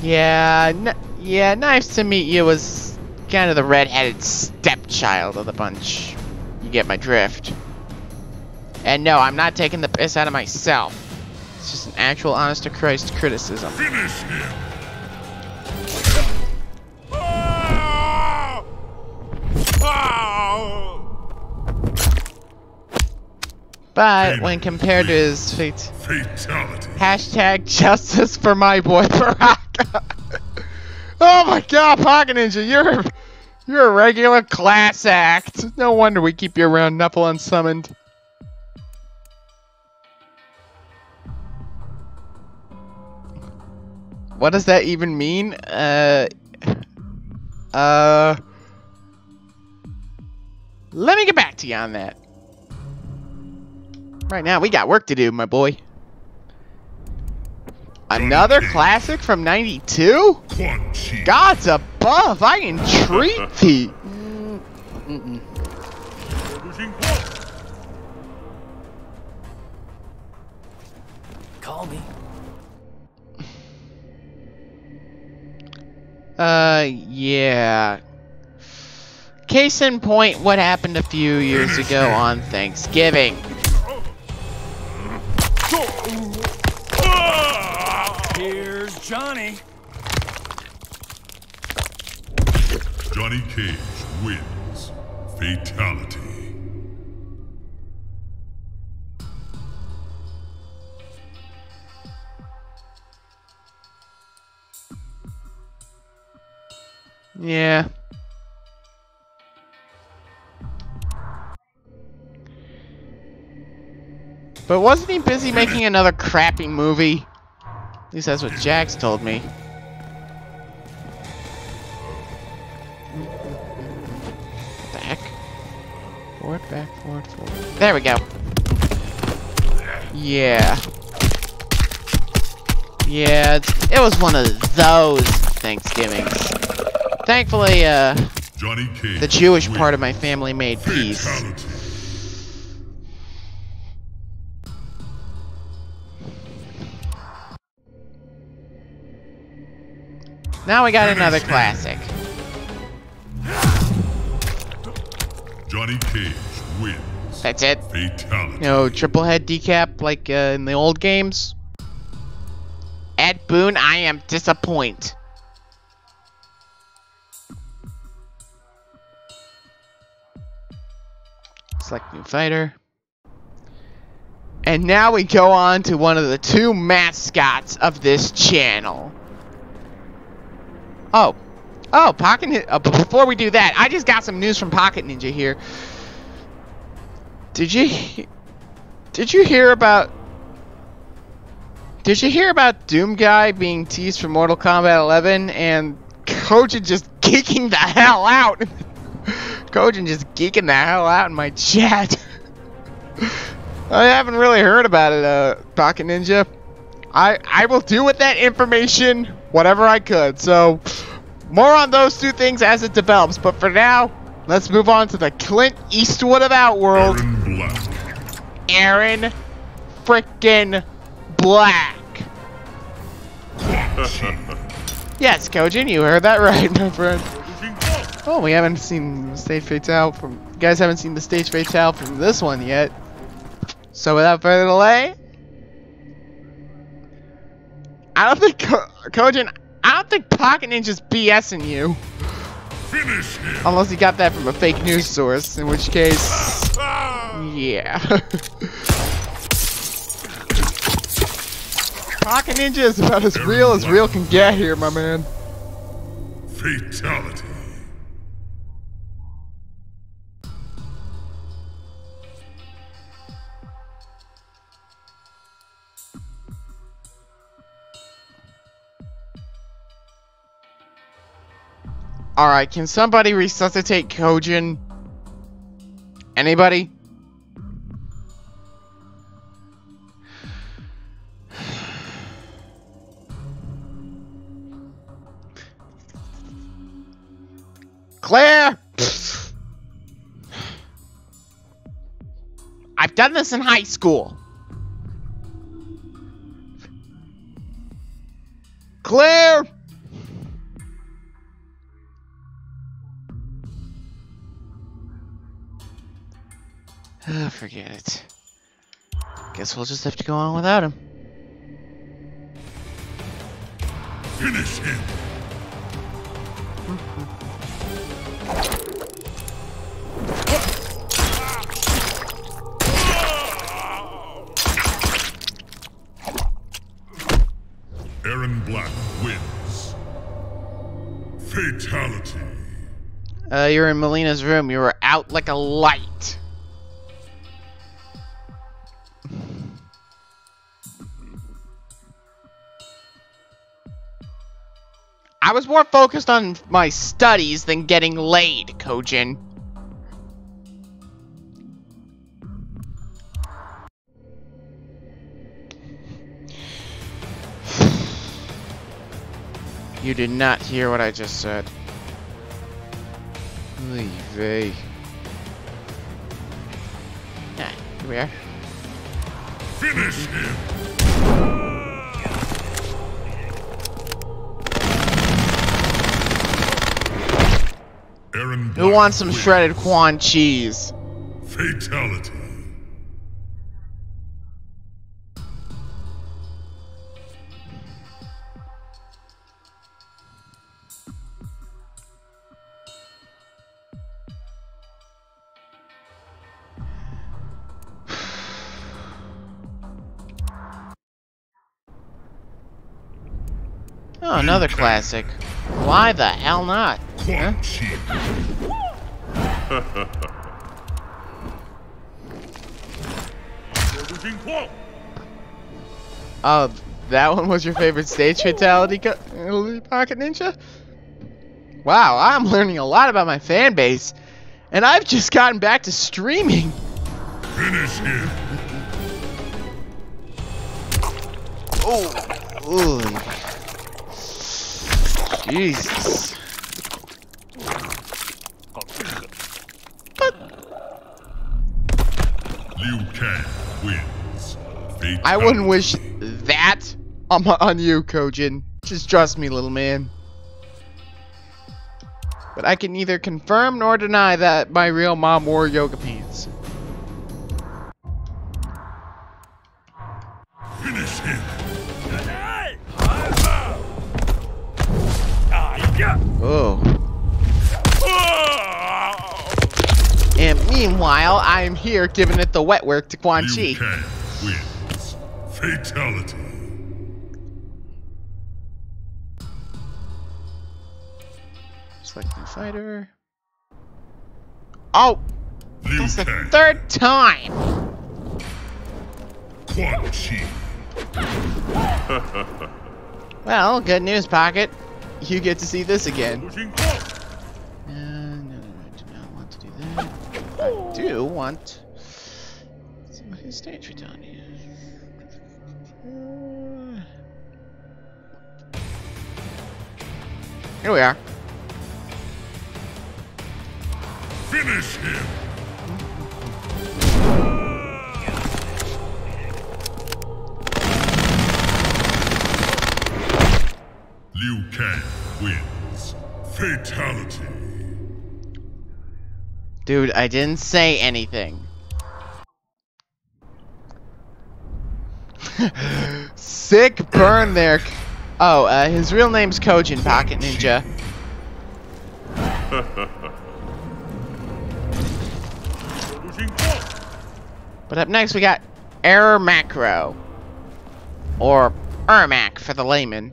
Yeah, yeah, nice to meet you was kind of the red-headed stepchild of the bunch. You get my drift. And no, I'm not taking the piss out of myself. It's just an actual honest-to-Christ criticism. Finish him. But when compared to his Fatality. hashtag justice for my boy Baraka. Oh my god, Pocket Ninja, you're a regular class act. No wonder we keep you around, Knuffle unsummoned. What does that even mean? Let me get back to you on that. Right now, we got work to do, my boy. Another classic from '92? Quan Chi. Gods above, I entreat thee. Call me. Yeah. Case in point, what happened a few years ago on Thanksgiving. Here's Johnny. Johnny Cage wins. Fatality. Yeah. But wasn't he busy making another crappy movie? At least that's what Jax told me. Back. Forward, back, forward, forward. There we go. Yeah. Yeah, it was one of those Thanksgivings. Thankfully, Johnny Cage the Jewish wins. part of my family made peace. Fatality. Now we got another classic. Johnny Cage wins. That's it. Fatality. You know, triple head decap like in the old games. Ed Boon, I am disappointed. Select new fighter. And now we go on to one of the two mascots of this channel. Oh, Pocket Ninja. But before we do that, I just got some news from Pocket Ninja here. Did you hear about Doom Guy being teased for Mortal Kombat 11 and Kojin just geeking the hell out? Kojin just geeking the hell out in my chat. I haven't really heard about it, Pocket Ninja. I will do with that information whatever I could. So, more on those two things as it develops. But for now, let's move on to the Clint Eastwood of Outworld. Aaron Black. Aaron frickin' Black. Yes, Kojin, you heard that right, my friend. Oh, we haven't seen the stage fatale from. You guys haven't seen the stage fatale from this one yet. So without further delay, I don't think Kojin. I don't think Pocket Ninja's BSing you. Finish him. Unless he got that from a fake news source, in which case, yeah. Pocket Ninja is about as real can get here, my man. Fatality. Alright, can somebody resuscitate Kojin? Anybody? Claire! I've done this in high school. Claire! Forget it. Guess we'll just have to go on without him. Finish him. Aaron Black wins. Fatality. You're in Melina's room. You were out like a light. I was more focused on my studies than getting laid, Kojin. You did not hear what I just said. Oy vey. Yeah, here we are. Finish him. Aaron Black Who wants some wins. shredded Quan cheese? Fatality. Oh, another classic. Why the hell not? Huh? Quan Chi. Oh, that one was your favorite stage fatality, Pocket Ninja? Wow, I'm learning a lot about my fan base. And I've just gotten back to streaming. Finish him. Oh, ooh. Jesus. Liu Kang wins. Fatality. I wouldn't wish that on you, Kojin. Just trust me, little man. But I can neither confirm nor deny that my real mom wore yoga pants. Finish him. Oh. And meanwhile, I'm here giving it the wet work to Quan Liu Chi. Kang wins. Fatality. Selecting fighter. Oh! Liu That's the Kang. third time. Quan Chi. Well, good news, Pocket. You get to see this again. Pushing forward. No, I do not want to do that. I do want. Let's see what his stage return is. Here we are. Finish him. Liu Kang wins. Fatality. Dude, I didn't say anything. Sick burn there. Oh, his real name's Kojin, Pocket Ninja. Pushing forward. But up next we got Error Macro. Or Ermac for the layman.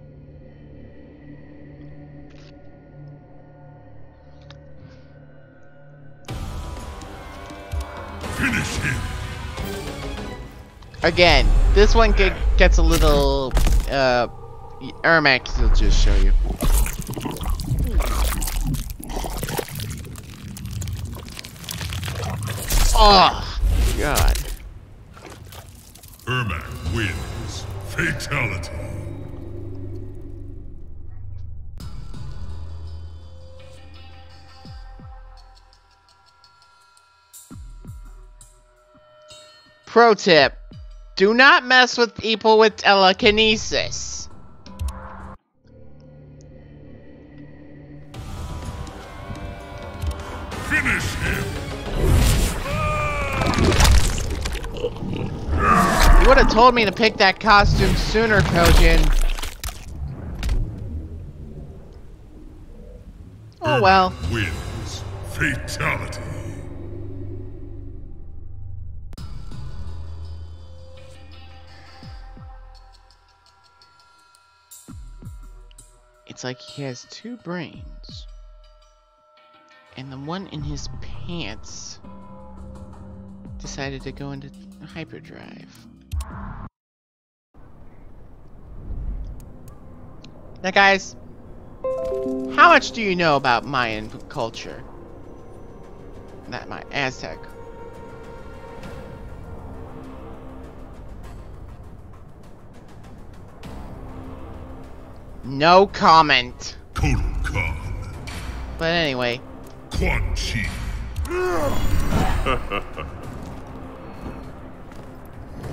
Finish him. Again, this one gets a little, Ermac will just show you. Oh, God. Ermac wins. Fatality. Pro tip. Do not mess with people with telekinesis. Finish him. You would have told me to pick that costume sooner, Kojin. Oh well. Wins. Fatality. It's like he has two brains. And the one in his pants decided to go into hyperdrive. Now guys, how much do you know about Mayan culture? Not my Aztec. No comment. Total Khan. But anyway. Quan Chi.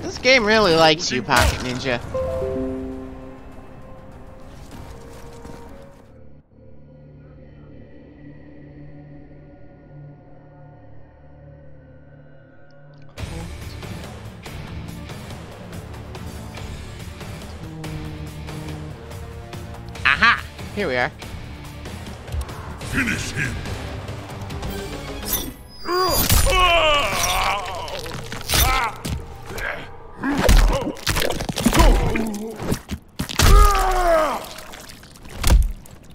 This game really likes you, Pocket Ninja. Aha! Here we are. Finish him.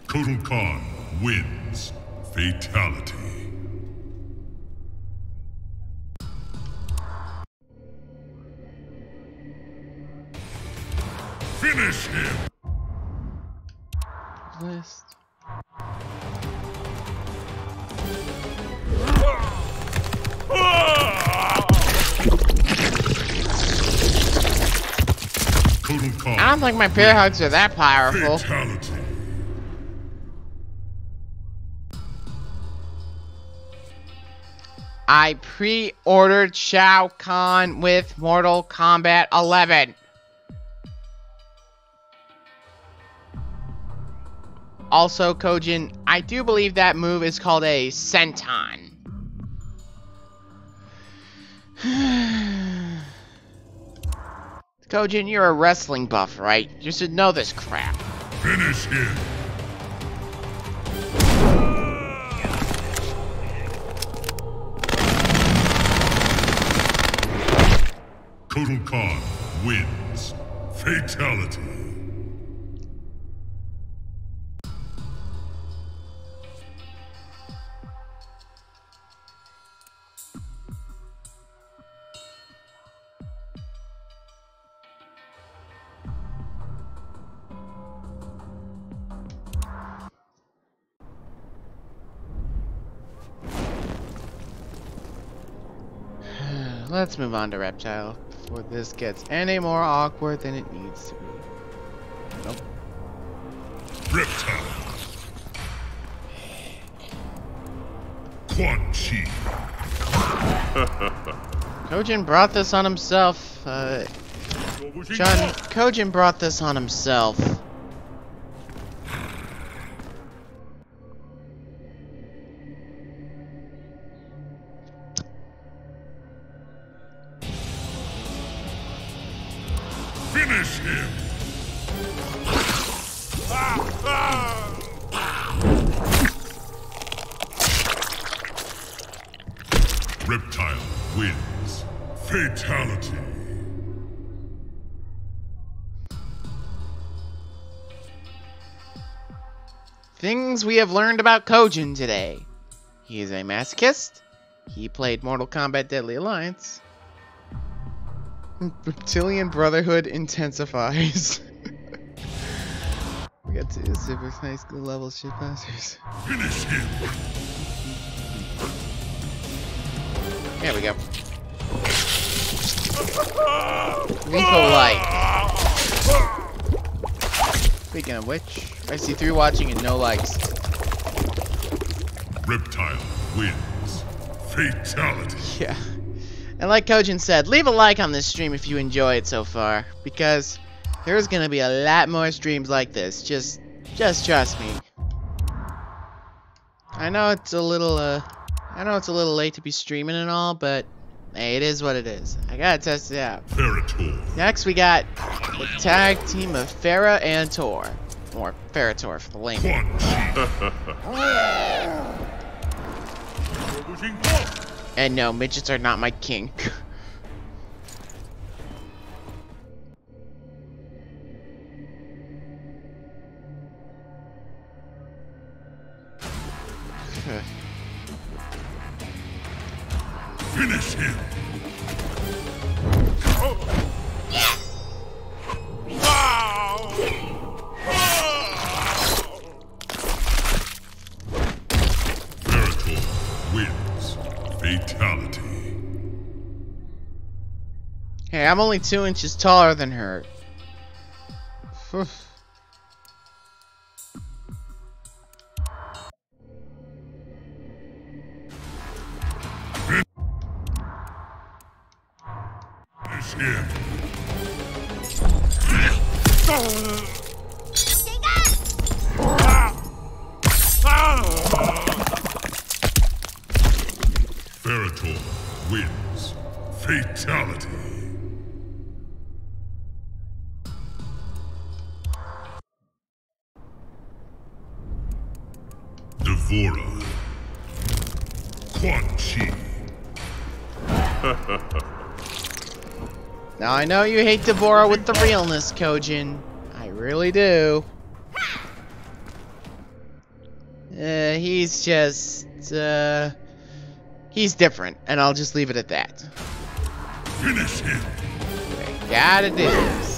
Total Khan wins. Fatality. Finish him. List. Total Khan. I don't think my bear hugs are that powerful. Fatality. I pre-ordered Shao Kahn with Mortal Kombat 11. Also, Kojin, I do believe that move is called a senton. Kojin, you're a wrestling buff, right? You should know this crap. Finish him. Total Khan wins. Fatality. Let's move on to Reptile before this gets any more awkward than it needs to be. Nope. Reptile. Quan Chi. Kojin brought this on himself. John, Kojin brought this on himself. Finish him. Reptile wins. Fatality. Things we have learned about Kojin today. He is a masochist. He played Mortal Kombat Deadly Alliance. Reptilian Brotherhood intensifies. We got 2 super high school level shitbusters. Finish him. There we go. Lethal Light. Speaking of which, I see 3 watching and no likes. Reptile wins. Fatality. Yeah. And like Kojin said, leave a like on this stream if you enjoy it so far, because there's gonna be a lot more streams like this. Just trust me. I know it's a little late to be streaming and all, but hey, it is what it is. I gotta test it out. Ferrator. Next, we got the tag team of Farah and Tor, or Ferrator for the layman. Quan Chi. And no, midgets are not my kink. Finish him. Ferrator wins. Fatality. Hey, I'm only 2 inches taller than her. Finish him. Ferrator wins. Fatality. Devora. Quan Chi. Now I know you hate Devora with the realness, Kojin. I really do. He's just, he's different, and I'll just leave it at that. Finish him. I gotta do this.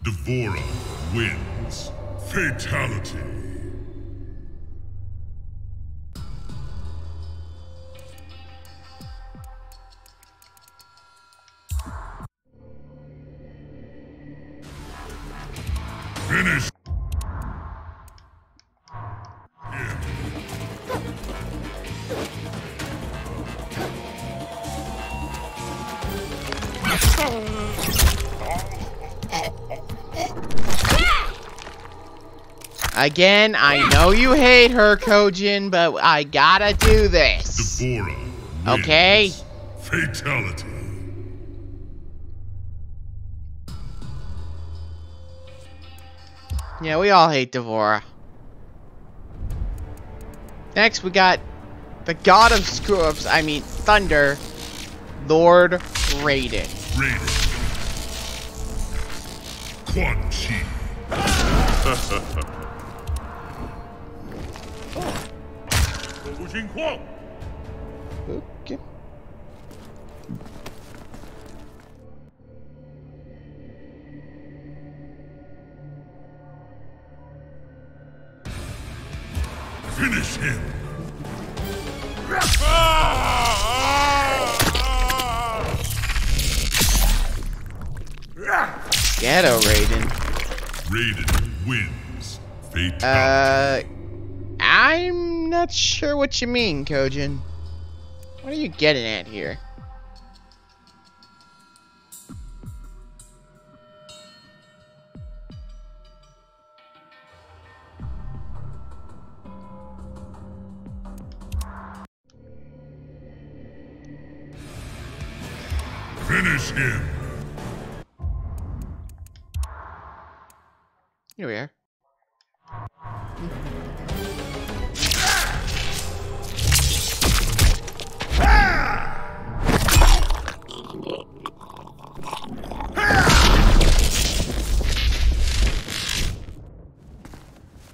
Devora wins. Fatality. Finish him. Again, I know you hate her, Kojin, but I gotta do this. Devora wins. Okay? Fatality. Yeah, we all hate Devora. Next, we got the God of Screw-Ups, I mean Thunder, Lord Raiden. Raiden. Quan Chi. Okay. Ghetto Raiden. Raiden wins. Fatality. I'm not sure what you mean, Kojin. What are you getting at here? Finish him. Here we are.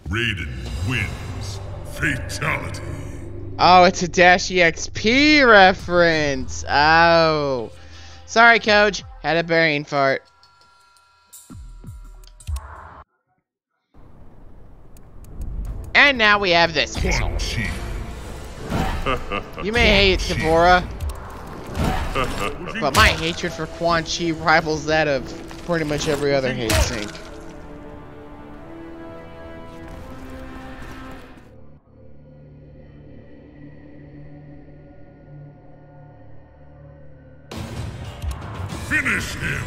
Raiden wins. Fatality. Oh, it's a Dash EXP reference. Oh. Sorry, Coach. Had a brain fart. And now we have this missile. Quan Chi. You may hate Deborah, but my hatred for Quan Chi rivals that of pretty much every other hate sink. Finish him.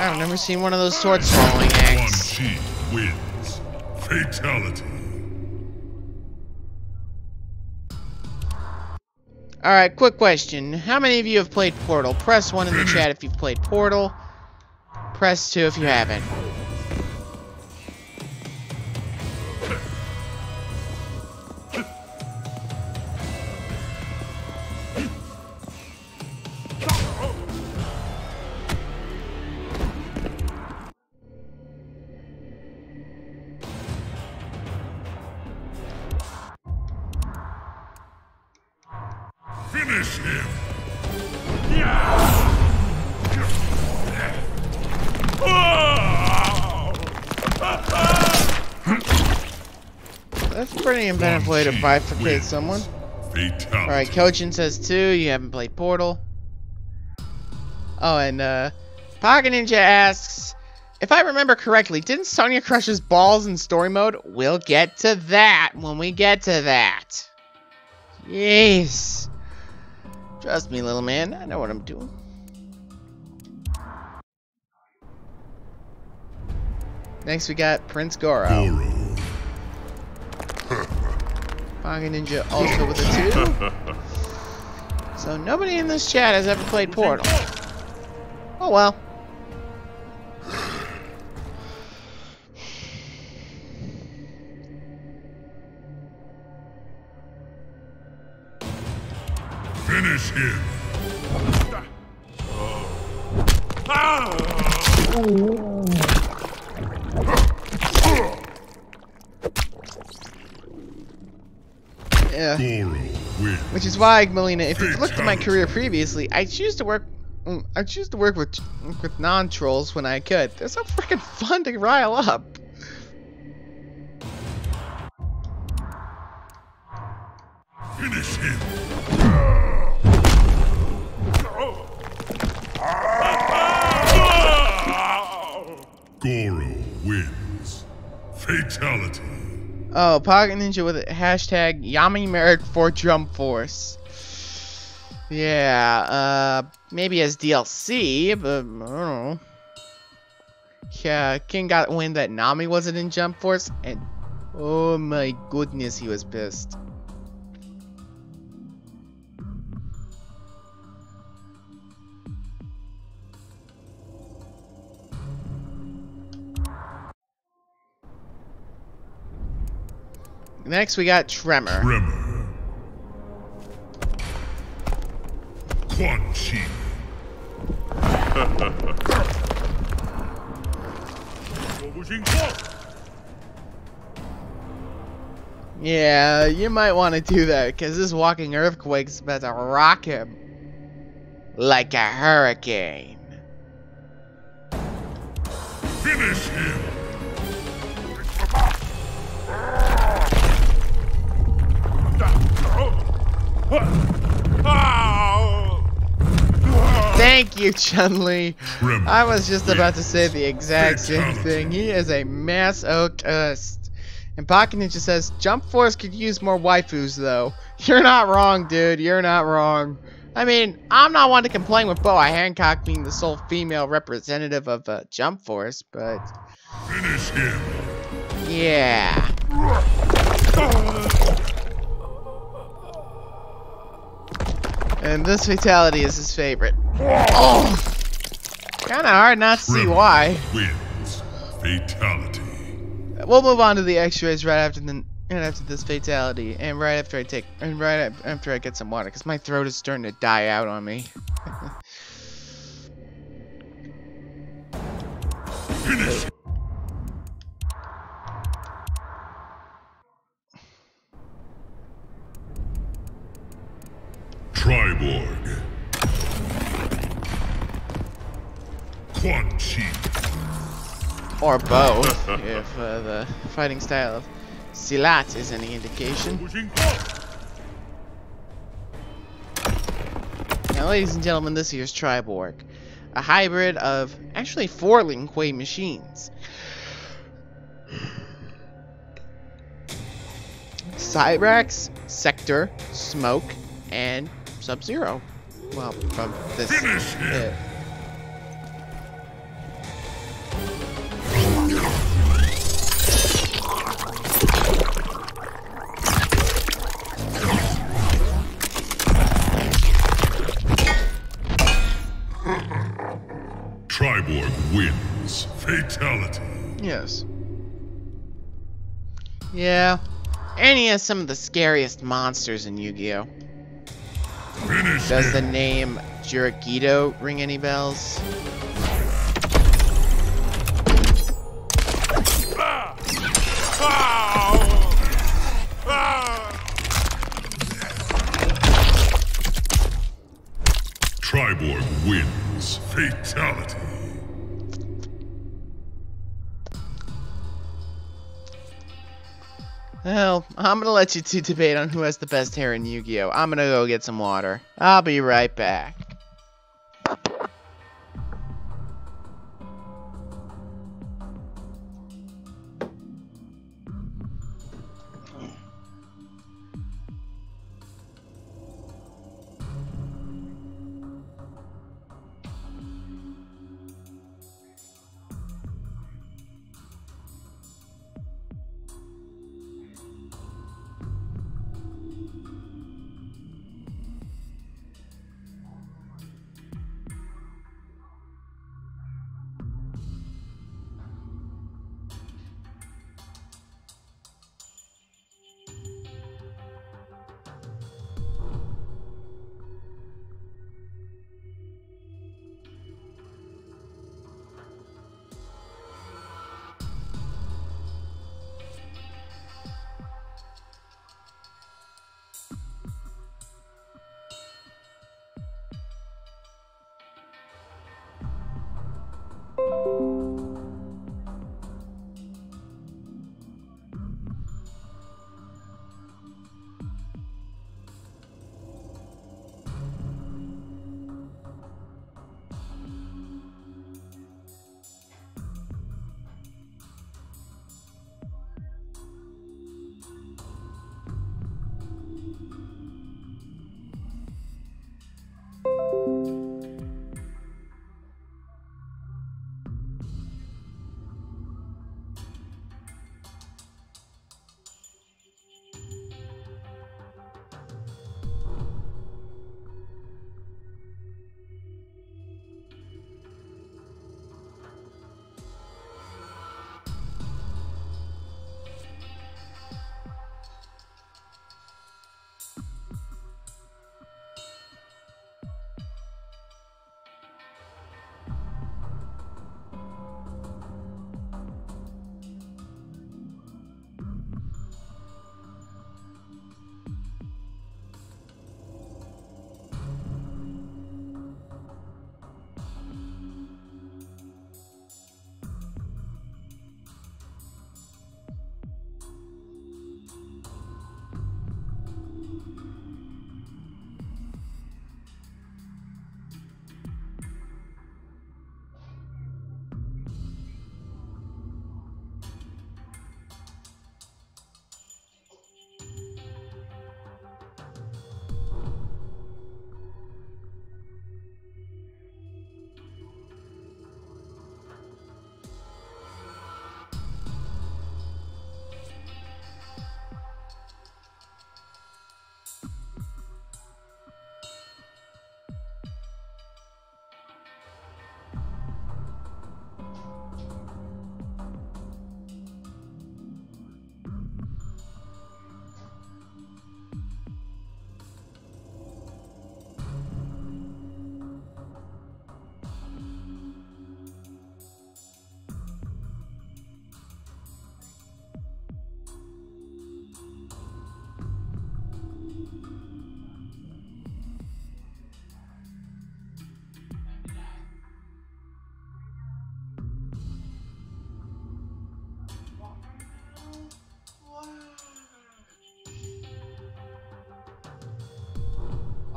I've never seen one of those sword swallowing acts. Quan Chi wins. Fatality. Alright, quick question. How many of you have played Portal? Press 1 in the chat if you've played Portal. Press 2 if you haven't. Finish him. That's a pretty inventive way to bifurcate someone. Fatality. Alright, Kojin says 2, you haven't played Portal. Oh, and Pocket Ninja asks, if I remember correctly, didn't Sonya crush his balls in story mode? We'll get to that when we get to that. Yes. Trust me, little man, I know what I'm doing. Next we got Prince Goro. Pocket Ninja also with a 2. So nobody in this chat has ever played Portal. Oh well. Finish him. Yeah. Goro wins. Which is why, Melina, if you've looked at my career previously, I choose to work with non-trolls when I could. They're so freaking fun to rile up. Finish him. Goro wins. Fatality. Oh, Pocket Ninja with a hashtag Yami Merit for Jump Force. Yeah, maybe as DLC, but I don't know. Yeah, King got wind that Nami wasn't in Jump Force, and oh my goodness, he was pissed. Next, we got Tremor. Tremor. Quan Chi. Yeah, you might want to do that, because this walking earthquake's about to rock him like a hurricane. Finish him! Thank you, Chun-Li. Tremor I was just about to say the exact same Fatality. thing. He is a masochist. And Pocket Ninja says, Jump Force could use more waifus, though. You're not wrong, dude. You're not wrong. I mean, I'm not one to complain with Boa Hancock being the sole female representative of Jump Force, but Finish him! yeah. And this fatality is his favorite. Oh! Kinda hard not to see Tremor why. Wins. Fatality. We'll move on to the X-rays right after this fatality, and right after I get some water, because my throat is starting to die out on me. Finish! Triborg. Quan Chi. Or both, if the fighting style of Silat is any indication. Now, ladies and gentlemen, this here's Triborg, a hybrid of actually 4 Lin Kuei machines. Cyrax, Sector, Smoke, and Sub-Zero. Well, from this Finish him. Triborg wins. Fatality. Yes. Yeah. And he has some of the scariest monsters in Yu-Gi-Oh! Finish Does the him. name Jirakido ring any bells? Triborg wins. Fatality. Well, I'm gonna let you two debate on who has the best hair in Yu-Gi-Oh! I'm gonna go get some water. I'll be right back.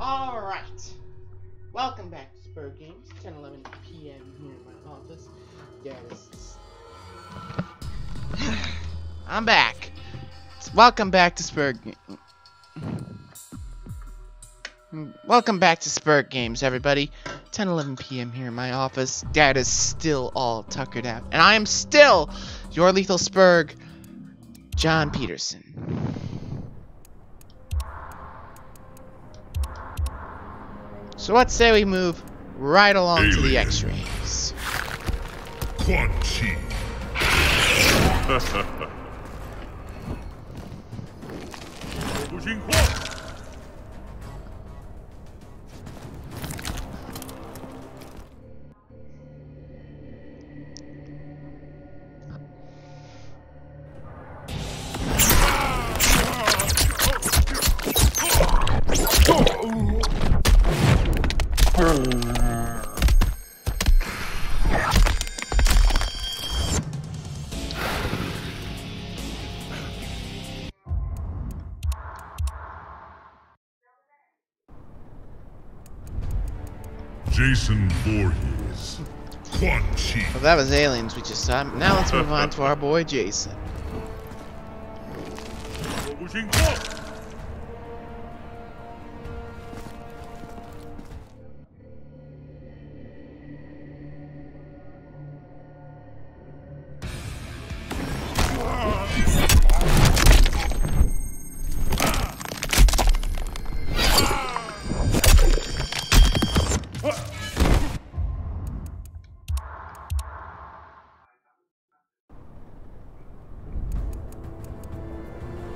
Alright. Welcome back to Sperg Games, 10:11 p.m. here in my office. Yeah, I'm back. Welcome back to Sperg Welcome back to Sperg Games, everybody. 10:11 p.m. here in my office. Dad is still all tuckered out. And I am still your lethal Sperg, John Peterson. So let's say we move right along to the X-rays. Quan Chi. Jason Voorhees. Quan Chi. Well, that was aliens we just saw. Now let's move on to our boy Jason.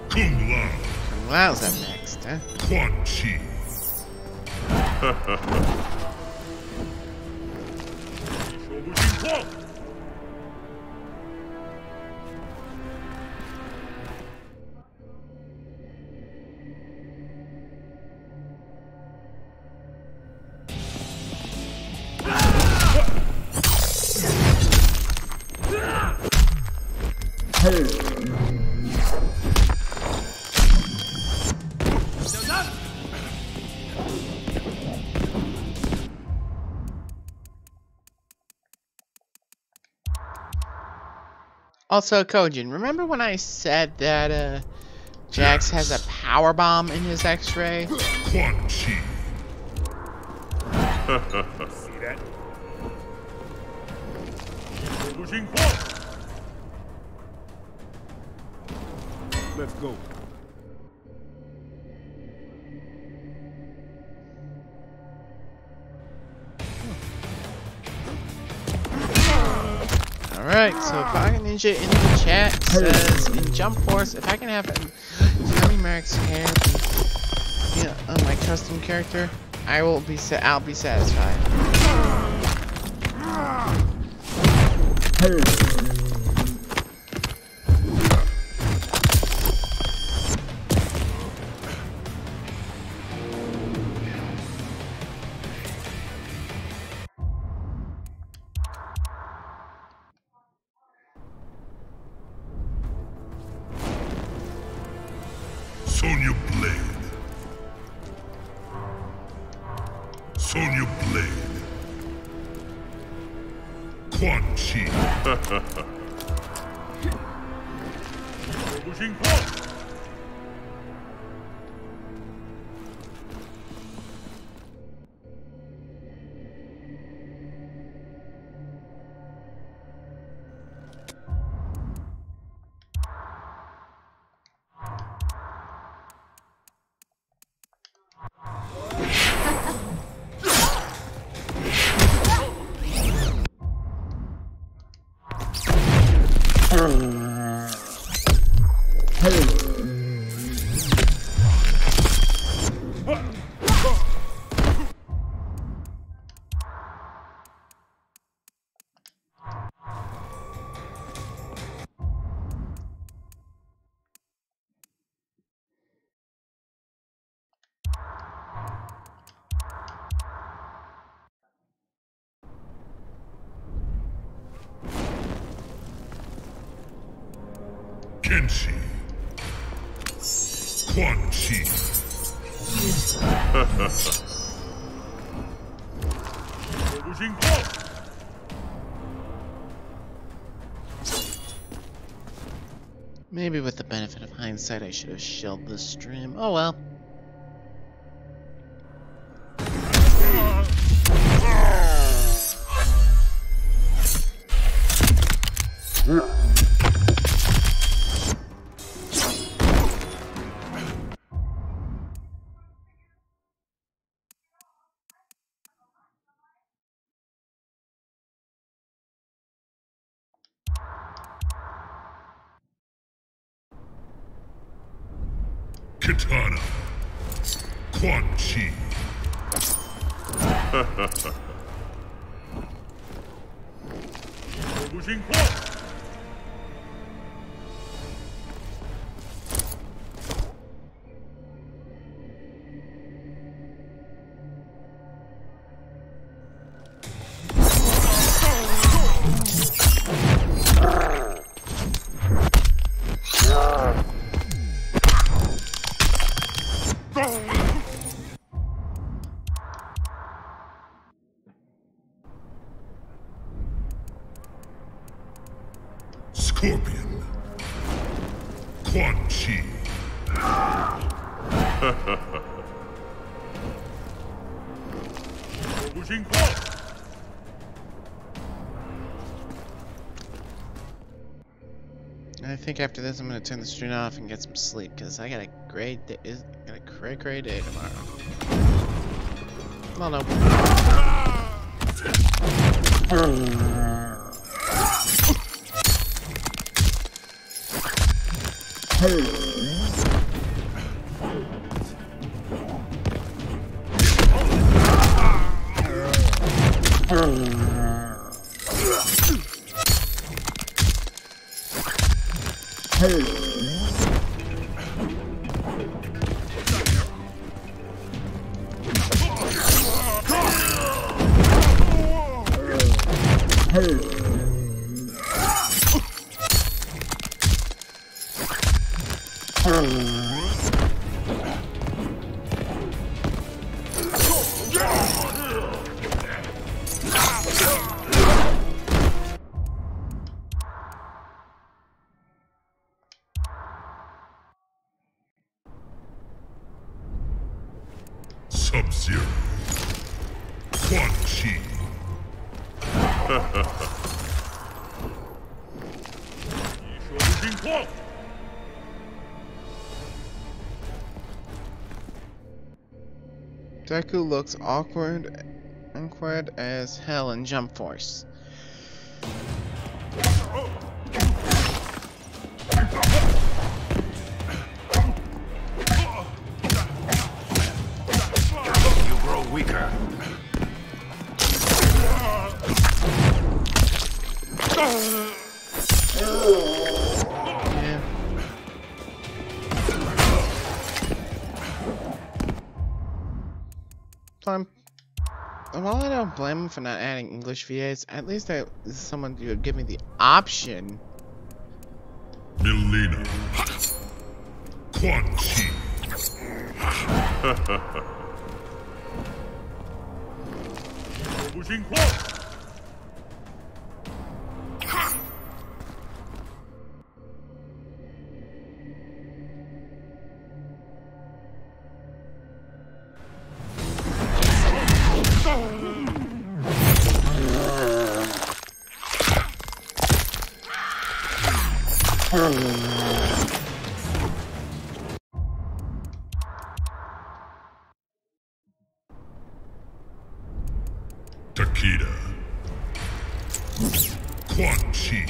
Kung Lao. Kung Lao's up next, huh? Quan Chi. Also, Kojin, remember when I said that Jax has a power bomb in his X-ray? Quan Chi. See that? Let's go. Alright, so Pocket Ninja in the chat says, in Jump Force, if I can have Jeremy Merrick's hair be on my custom character, I'll be satisfied. Sonya Blade. Sonya Blade. Quan Chi. Kenshi. Quan Chi. Maybe with the benefit of hindsight, I should have shelled this stream. Oh well. Katana. Quan Chi. Scorpion. Quan Chi. I think after this, I'm gonna turn the stream off and get some sleep because I got a great day. Got a great day tomorrow. Well, no. Sub-Zero. Quan Chi. Deku looks awkward as hell in Jump Force. You grow weaker. Yeah. While I don't blame him for not adding English VAs, at least someone would give me the option. Milena. Quan Chi. Takeda. Quan Chi.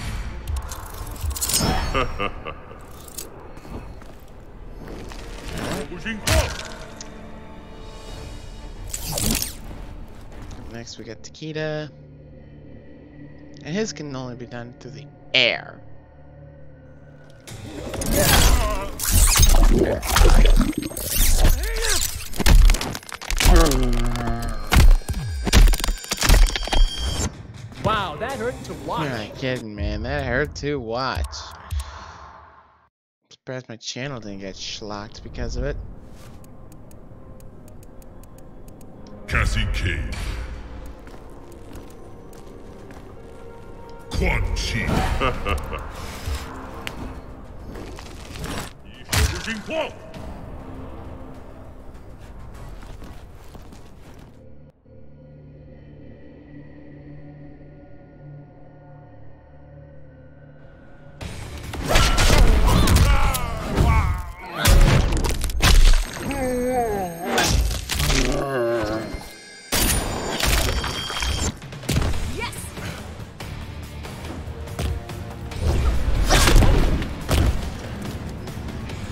Next we got Takeda. And his can only be done through the air. Wow, that hurt to watch. You're not kidding, man. That hurt to watch. Surprised my channel didn't get schlocked because of it. Cassie Cave. Quan Chi. 以守护金矿。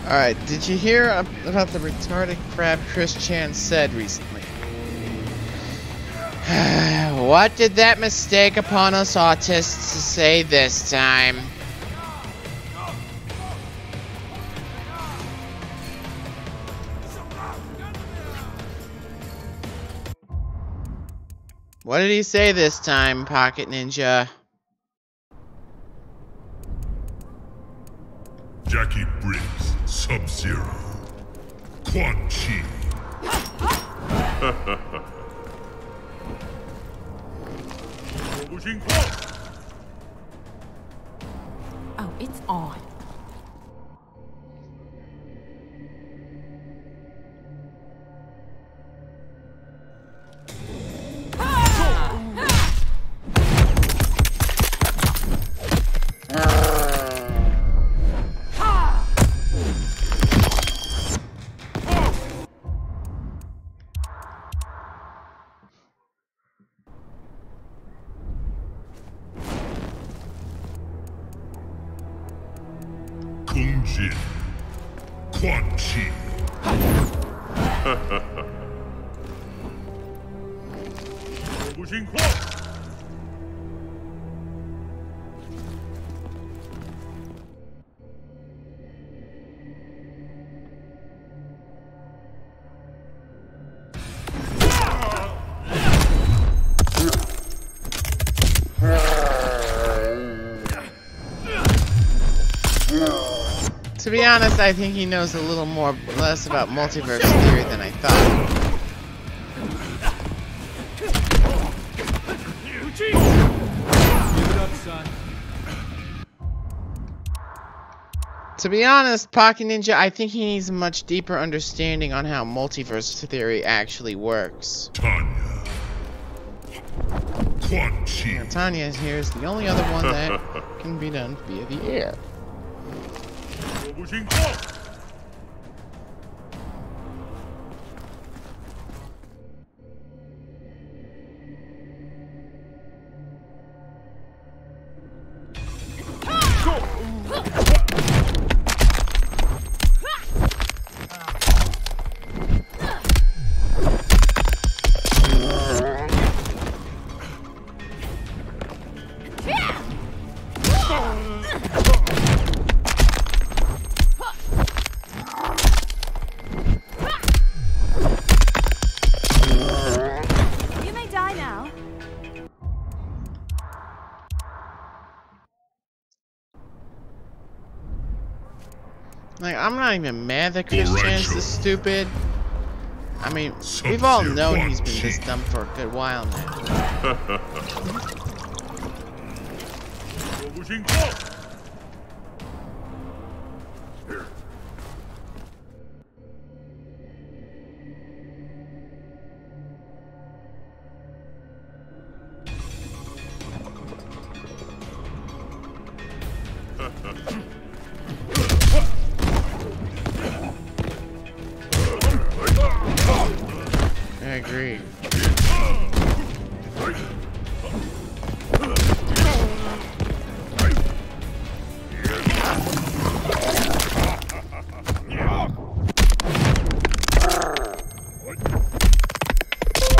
Alright, did you hear about the retarded crap Chris Chan said recently? What did that mistake upon us autists say this time? What did he say this time, Pocket Ninja? Jackie Briggs, Sub-Zero. Quan Chi. Oh, it's on. Kung Jin. Quan Chi. To be honest, I think he knows a little less about multiverse theory than I thought. Give it up, son. To be honest, Pocket Ninja, I think he needs a much deeper understanding on how multiverse theory actually works. Tanya. Quan Chi. Now, Tanya here is the only other one that can be done via the air. Like, I'm not even mad that Chris Chan's this stupid. I mean, we've all known he's been this dumb for a good while now. I agree.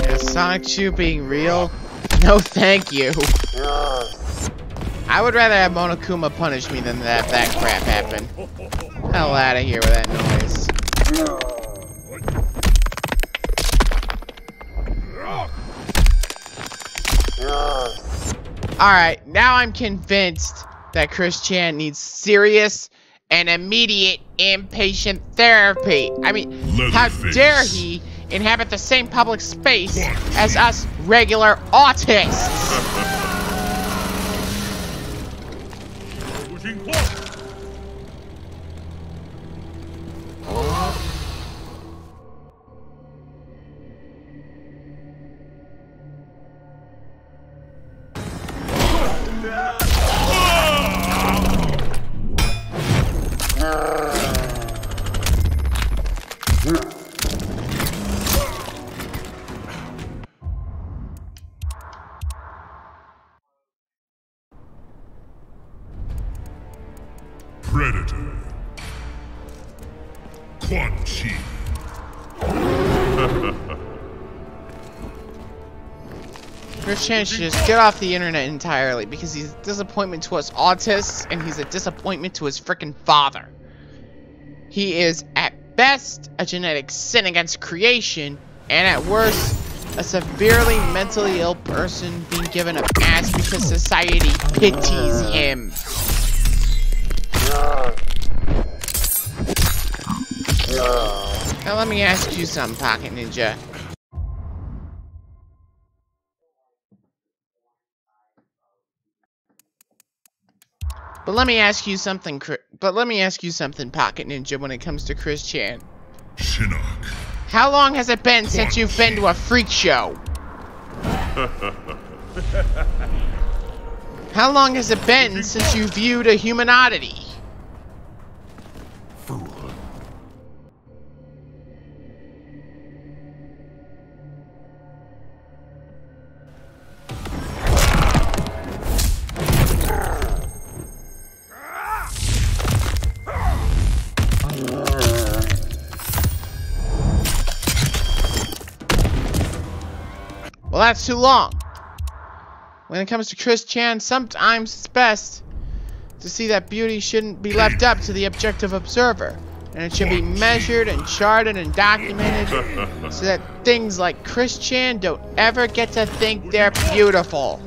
Yeah, Sonic Chew being real? No thank you. I would rather have Monokuma punish me than that crap happen. Hell out of here with that noise. Alright, now I'm convinced that Chris Chan needs serious and immediate inpatient therapy. I mean, how dare he inhabit the same public space as us regular autists. Pushing forward. Predator. Quan Chi. Chris Chan should just get off the internet entirely because he's a disappointment to us autists and he's a disappointment to his frickin' father. He is at best a genetic sin against creation and at worst a severely mentally ill person being given a pass because society pities him. Now let me ask you something, Pocket Ninja. But let me ask you something, Pocket Ninja, when it comes to Chris Chan. Shinnok. How long has it been since you've been to a freak show? How long has it been since you viewed a human oddity? Fool. Well, that's too long. When it comes to Chris Chan, sometimes it's best to see that beauty shouldn't be left up to the objective observer, and it should be measured and charted and documented so that things like Chris Chan don't ever get to think they're beautiful.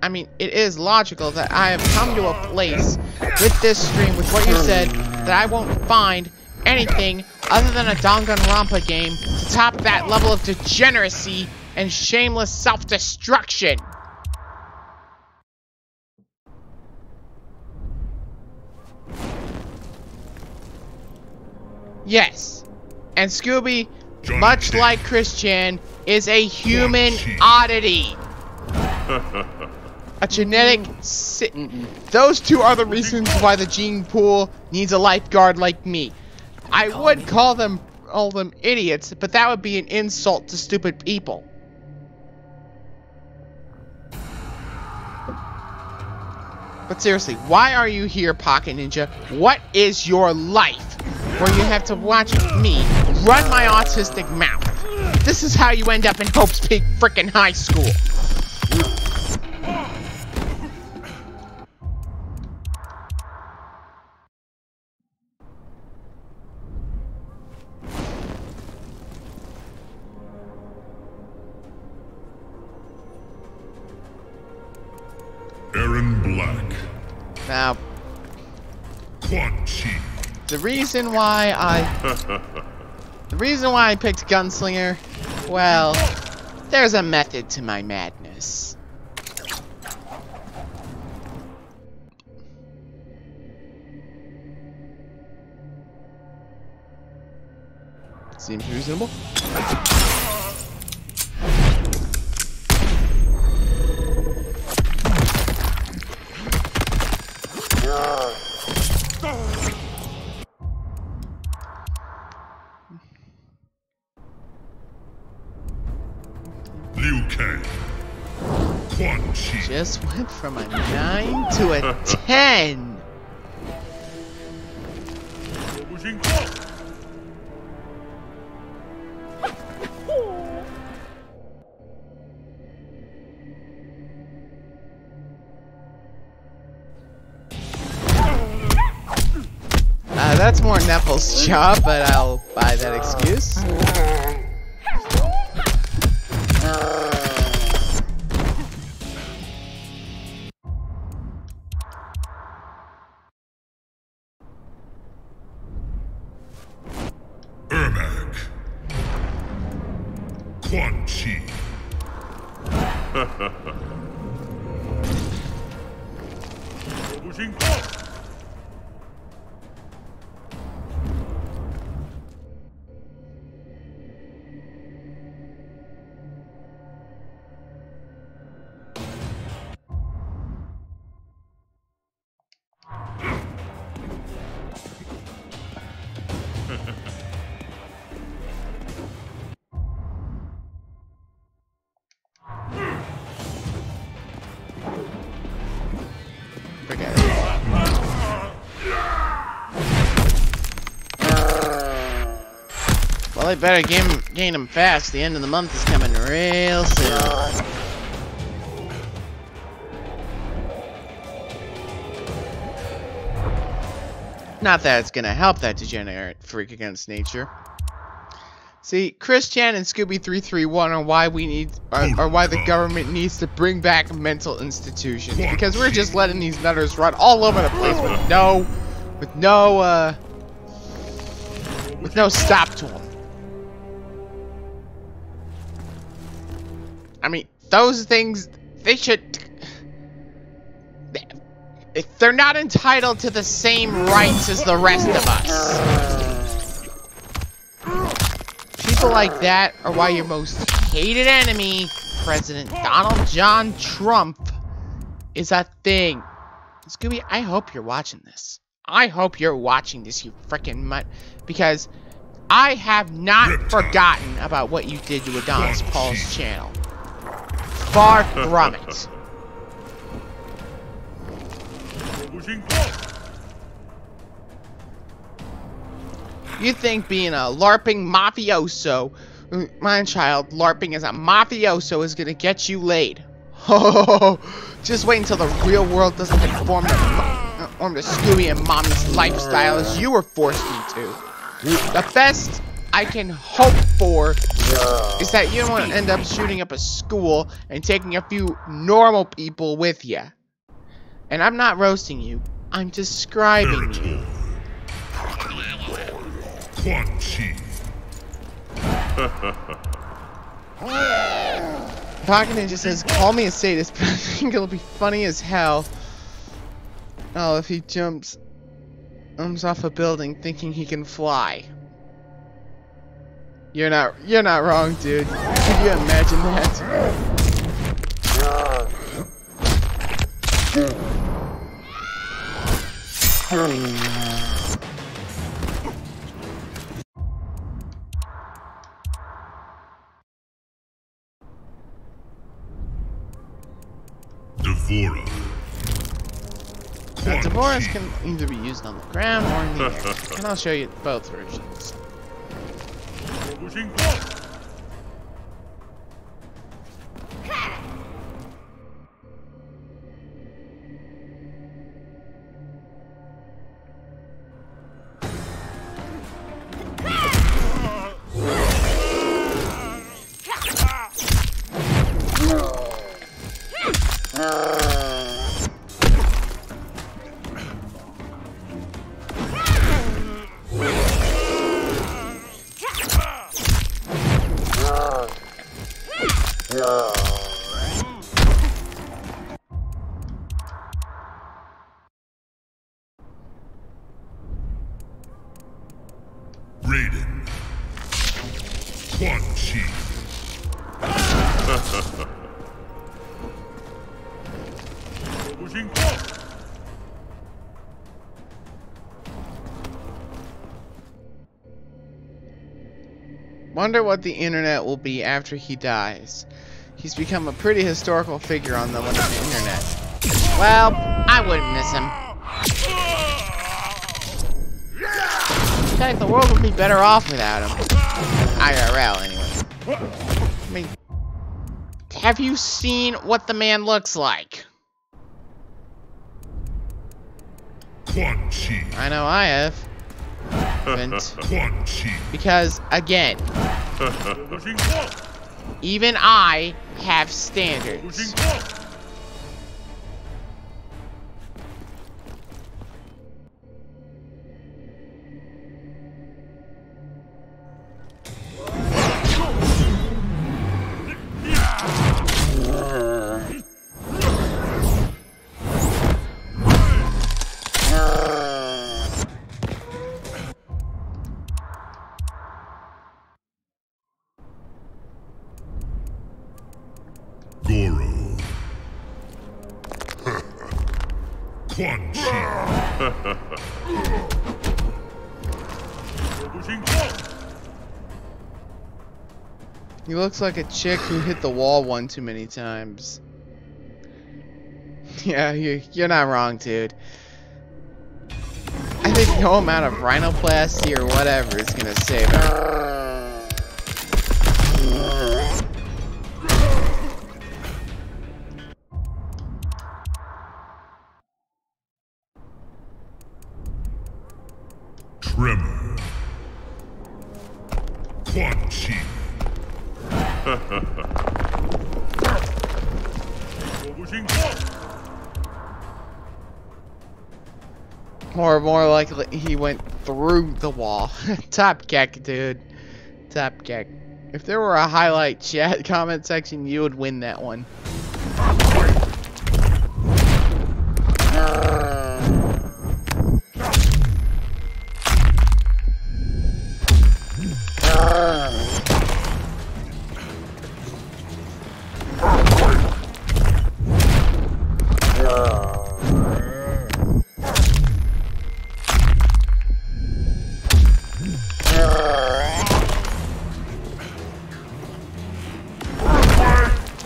I mean, it is logical that I have come to a place with this stream, with what you said, that I won't find anything other than a Danganronpa game to top that level of degeneracy and shameless self-destruction. Yes, and Scooby, much like Chris Chan, is a human oddity. A genetic Those two are the reasons why the gene pool needs a lifeguard like me. I would call them idiots, but that would be an insult to stupid people. But seriously, why are you here, Pocket Ninja? What is your life where you have to watch me run my autistic mouth? This is how you end up in Hope's Peak frickin' high school. Aaron Black. Now, Quan Chi. the reason why I picked Gunslinger, well, there's a method to my madness. Seems reasonable. Liu Kang. Quan Chi. Just went from a 9 to a 10. Pushing forward. That's more Nepple's job, but I'll buy that excuse. Quan Chi. Forget it. Well, I better gain him fast. The end of the month is coming real soon. Not that it's gonna help that degenerate freak against nature. See, Chris Chan and Scooby 331 are why we need, are why the government needs to bring back mental institutions, because we're just letting these nutters run all over the place with no stop to them. I mean, those things, they should, they're not entitled to the same rights as the rest of us. People like that are why your most hated enemy, President Donald John Trump, is a thing. Scooby, I hope you're watching this. I hope you're watching this, you frickin' mutt. Because I have not forgotten about what you did to Adonis Paul's channel. Far from it. You think being a LARPing mafioso, my child, LARPing as a mafioso is gonna get you laid. Oh, just wait until the real world doesn't conform to Scooby and Mommy's lifestyle as you were forced into. The best I can hope for is that you don't want to end up shooting up a school and taking a few normal people with you. And I'm not roasting you, I'm describing you. Quan Chi. Pocket Ninja says, call me a sadist, but I think it'll be funny as hell. Oh, if he jumps off a building thinking he can fly. You're not wrong, dude. Can you imagine that? Devora. Now, Devoras can either be used on the ground or in the air, and I'll show you both versions. Raiden. Quan Chi. Wonder what the internet will be after he dies. He's become a pretty historical figure on the internet. Well, I wouldn't miss him. In fact, the world would be better off without him. IRL, anyway. I mean, have you seen what the man looks like? Quan Chi. I know I have. Quan Chi. Because, again, even I have standards. Quan Chi. 我不心慌。 He looks like a chick who hit the wall one too many times. Yeah, you're not wrong, dude. I think no amount of rhinoplasty or whatever is gonna save her. Tremor. Quan Chi. 我不心慌。 Or more likely, he went through the wall. Top kick, dude. Top kick. If there were a highlight chat comment section, you would win that one.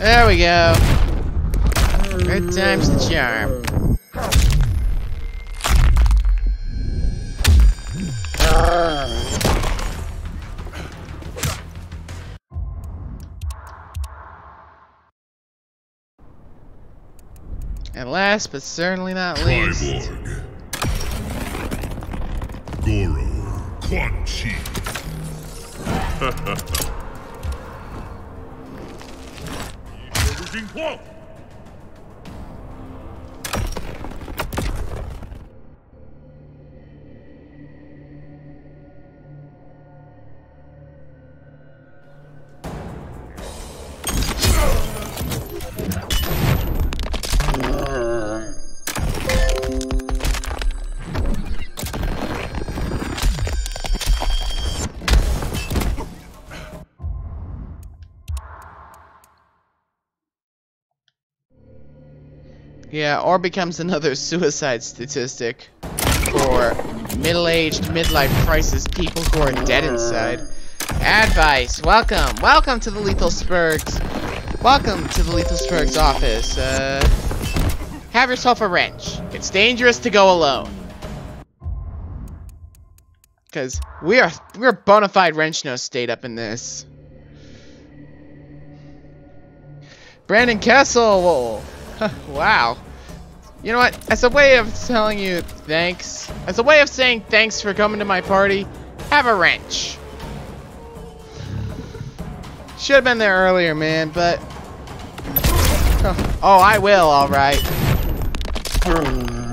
There we go. Good times the charm. And last but certainly not least, Triborg. Goro. Quan Chi. 我不心慌。 yeah, or becomes another suicide statistic for middle-aged, midlife crisis people who are dead inside. Advice, welcome to the Lethal Spergs. Welcome to the Lethal Spergs office. Have yourself a wrench. It's dangerous to go alone. Cause we're bona fide wrench no state up in this. Brandon Kessel. Wow. You know what? As a way of telling you thanks, as a way of saying thanks for coming to my party, have a wrench. Should have been there earlier, man, but... Oh, I will, alright.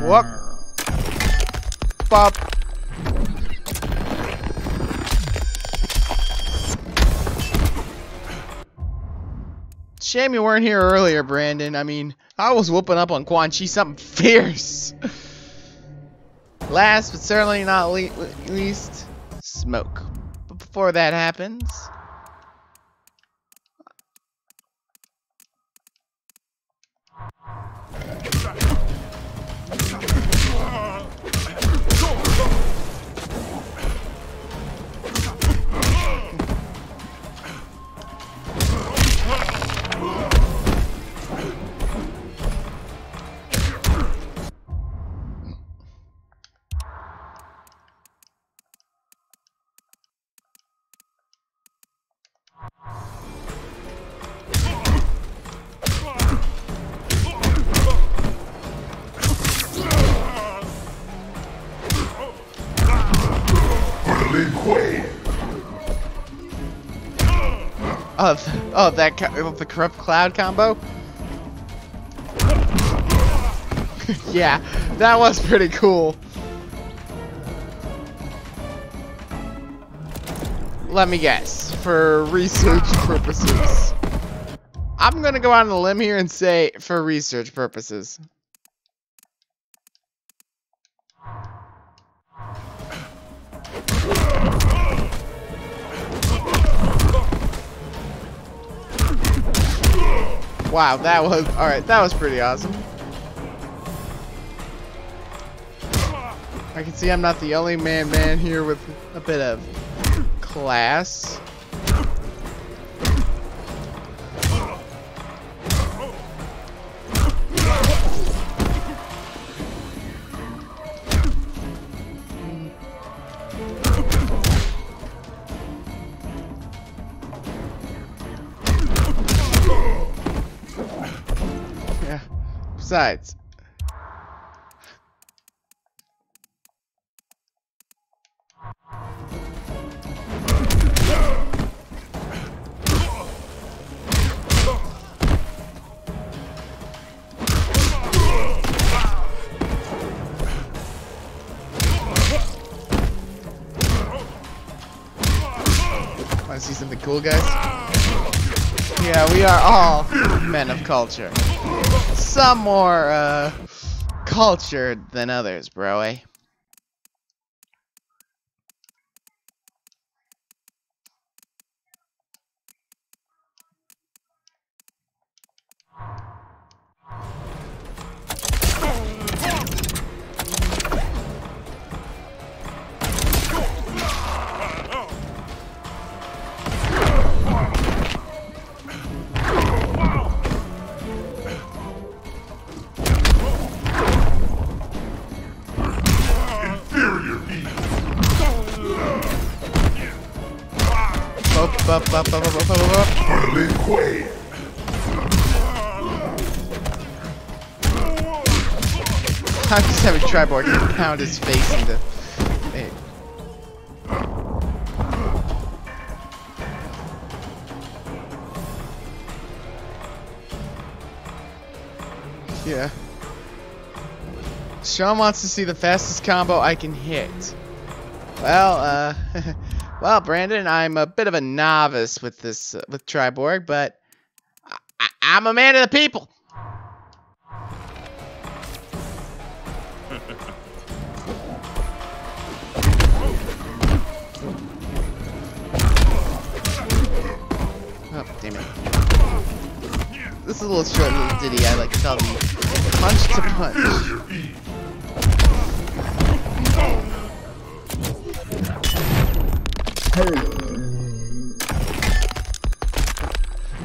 Whoop. Bop. Shame you weren't here earlier, Brandon. I mean, I was whooping up on Quan Chi something fierce. Last but certainly not least, smoke. But before that happens... the corrupt cloud combo? Yeah, that was pretty cool. Let me guess, for research purposes. I'm gonna go on a limb here and say for research purposes. Wow, that was alright, that was pretty awesome. I can see I'm not the only man here with a bit of class. Yeah. Besides, want to see something cool, guys? Yeah, we are all men of culture. Some more, cultured than others, bro, eh? Harley Quinn. I'm just having Triborg pound his face into. Hey. Yeah. Sean wants to see the fastest combo I can hit. Well, well, Brandon, I'm a bit of a novice with this, with Triborg, but I'm a man of the people. Oh, damn it. This is a little short little ditty I like to call the punch to punch.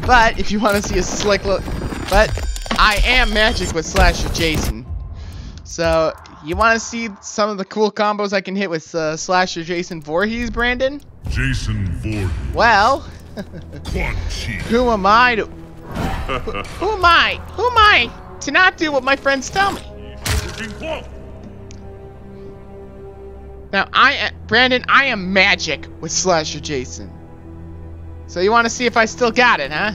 But if you want to see a slick look, but I am magic with Slasher Jason. So you want to see some of the cool combos I can hit with Slasher Jason Voorhees, Brandon? Jason Voorhees. Well, Quan Chi. who am I to? Who am I? Who am I to not do what my friends tell me? Now, Brandon, I am magic with Slasher Jason. So you want to see if I still got it, huh?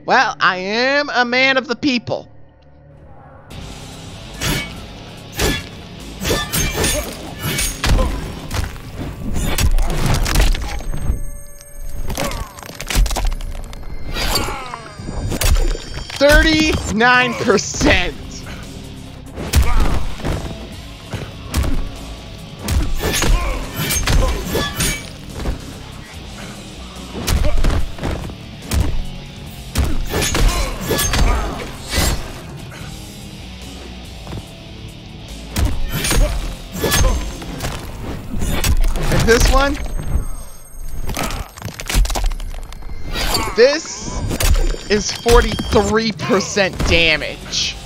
Well, I am a man of the people. $39%. And this one, this is 43% damage.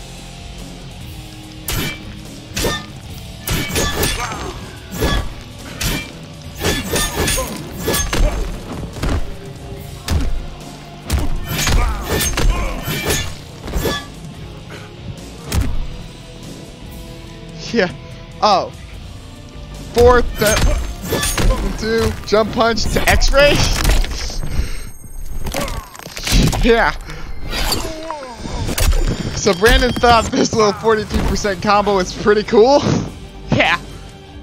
Yeah. Oh. 4, 2, jump punch to X-ray. Yeah. So Brandon thought this little 42% combo was pretty cool. Yeah.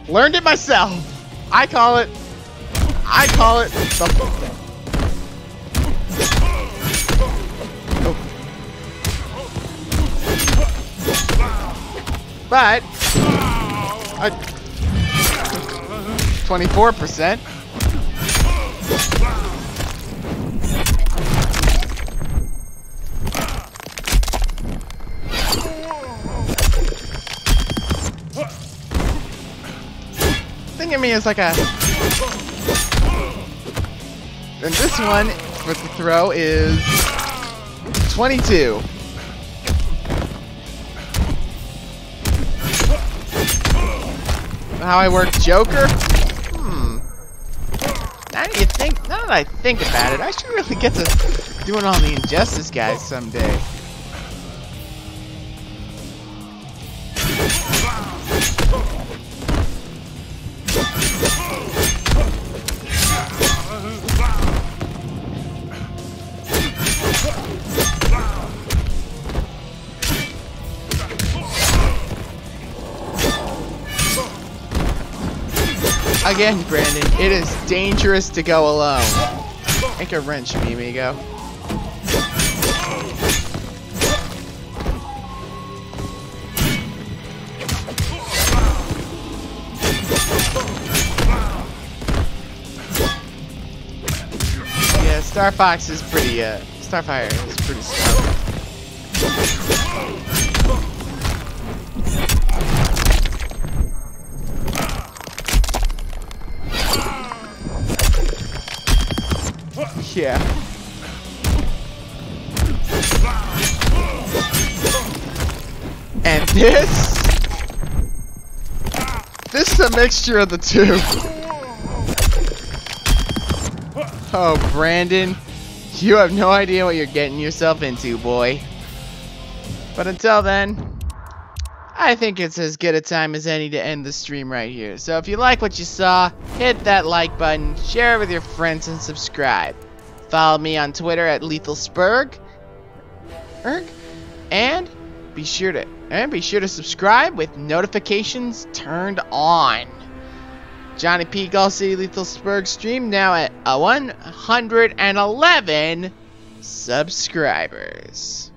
Learned it myself. I call it the But 24%. swing at me is like a... And this one, for the throw, is 22. How I work Joker? Now that I think about it, I should really get to doing all the Injustice guys someday. Again, Brandon, it is dangerous to go alone. Make a wrench, me amigo. Yeah, Star Fox is pretty, Starfire is pretty strong. Yeah. And this is a mixture of the two. Oh, Brandon, you have no idea what you're getting yourself into, boy. But until then, I think it's as good a time as any to end the stream right here. So if you like what you saw, hit that like button, share it with your friends, and subscribe. Follow me on Twitter at Sperg. And be sure to subscribe with notifications turned on. Johnny P. Gull City Lethal Sperg stream now at 111 subscribers.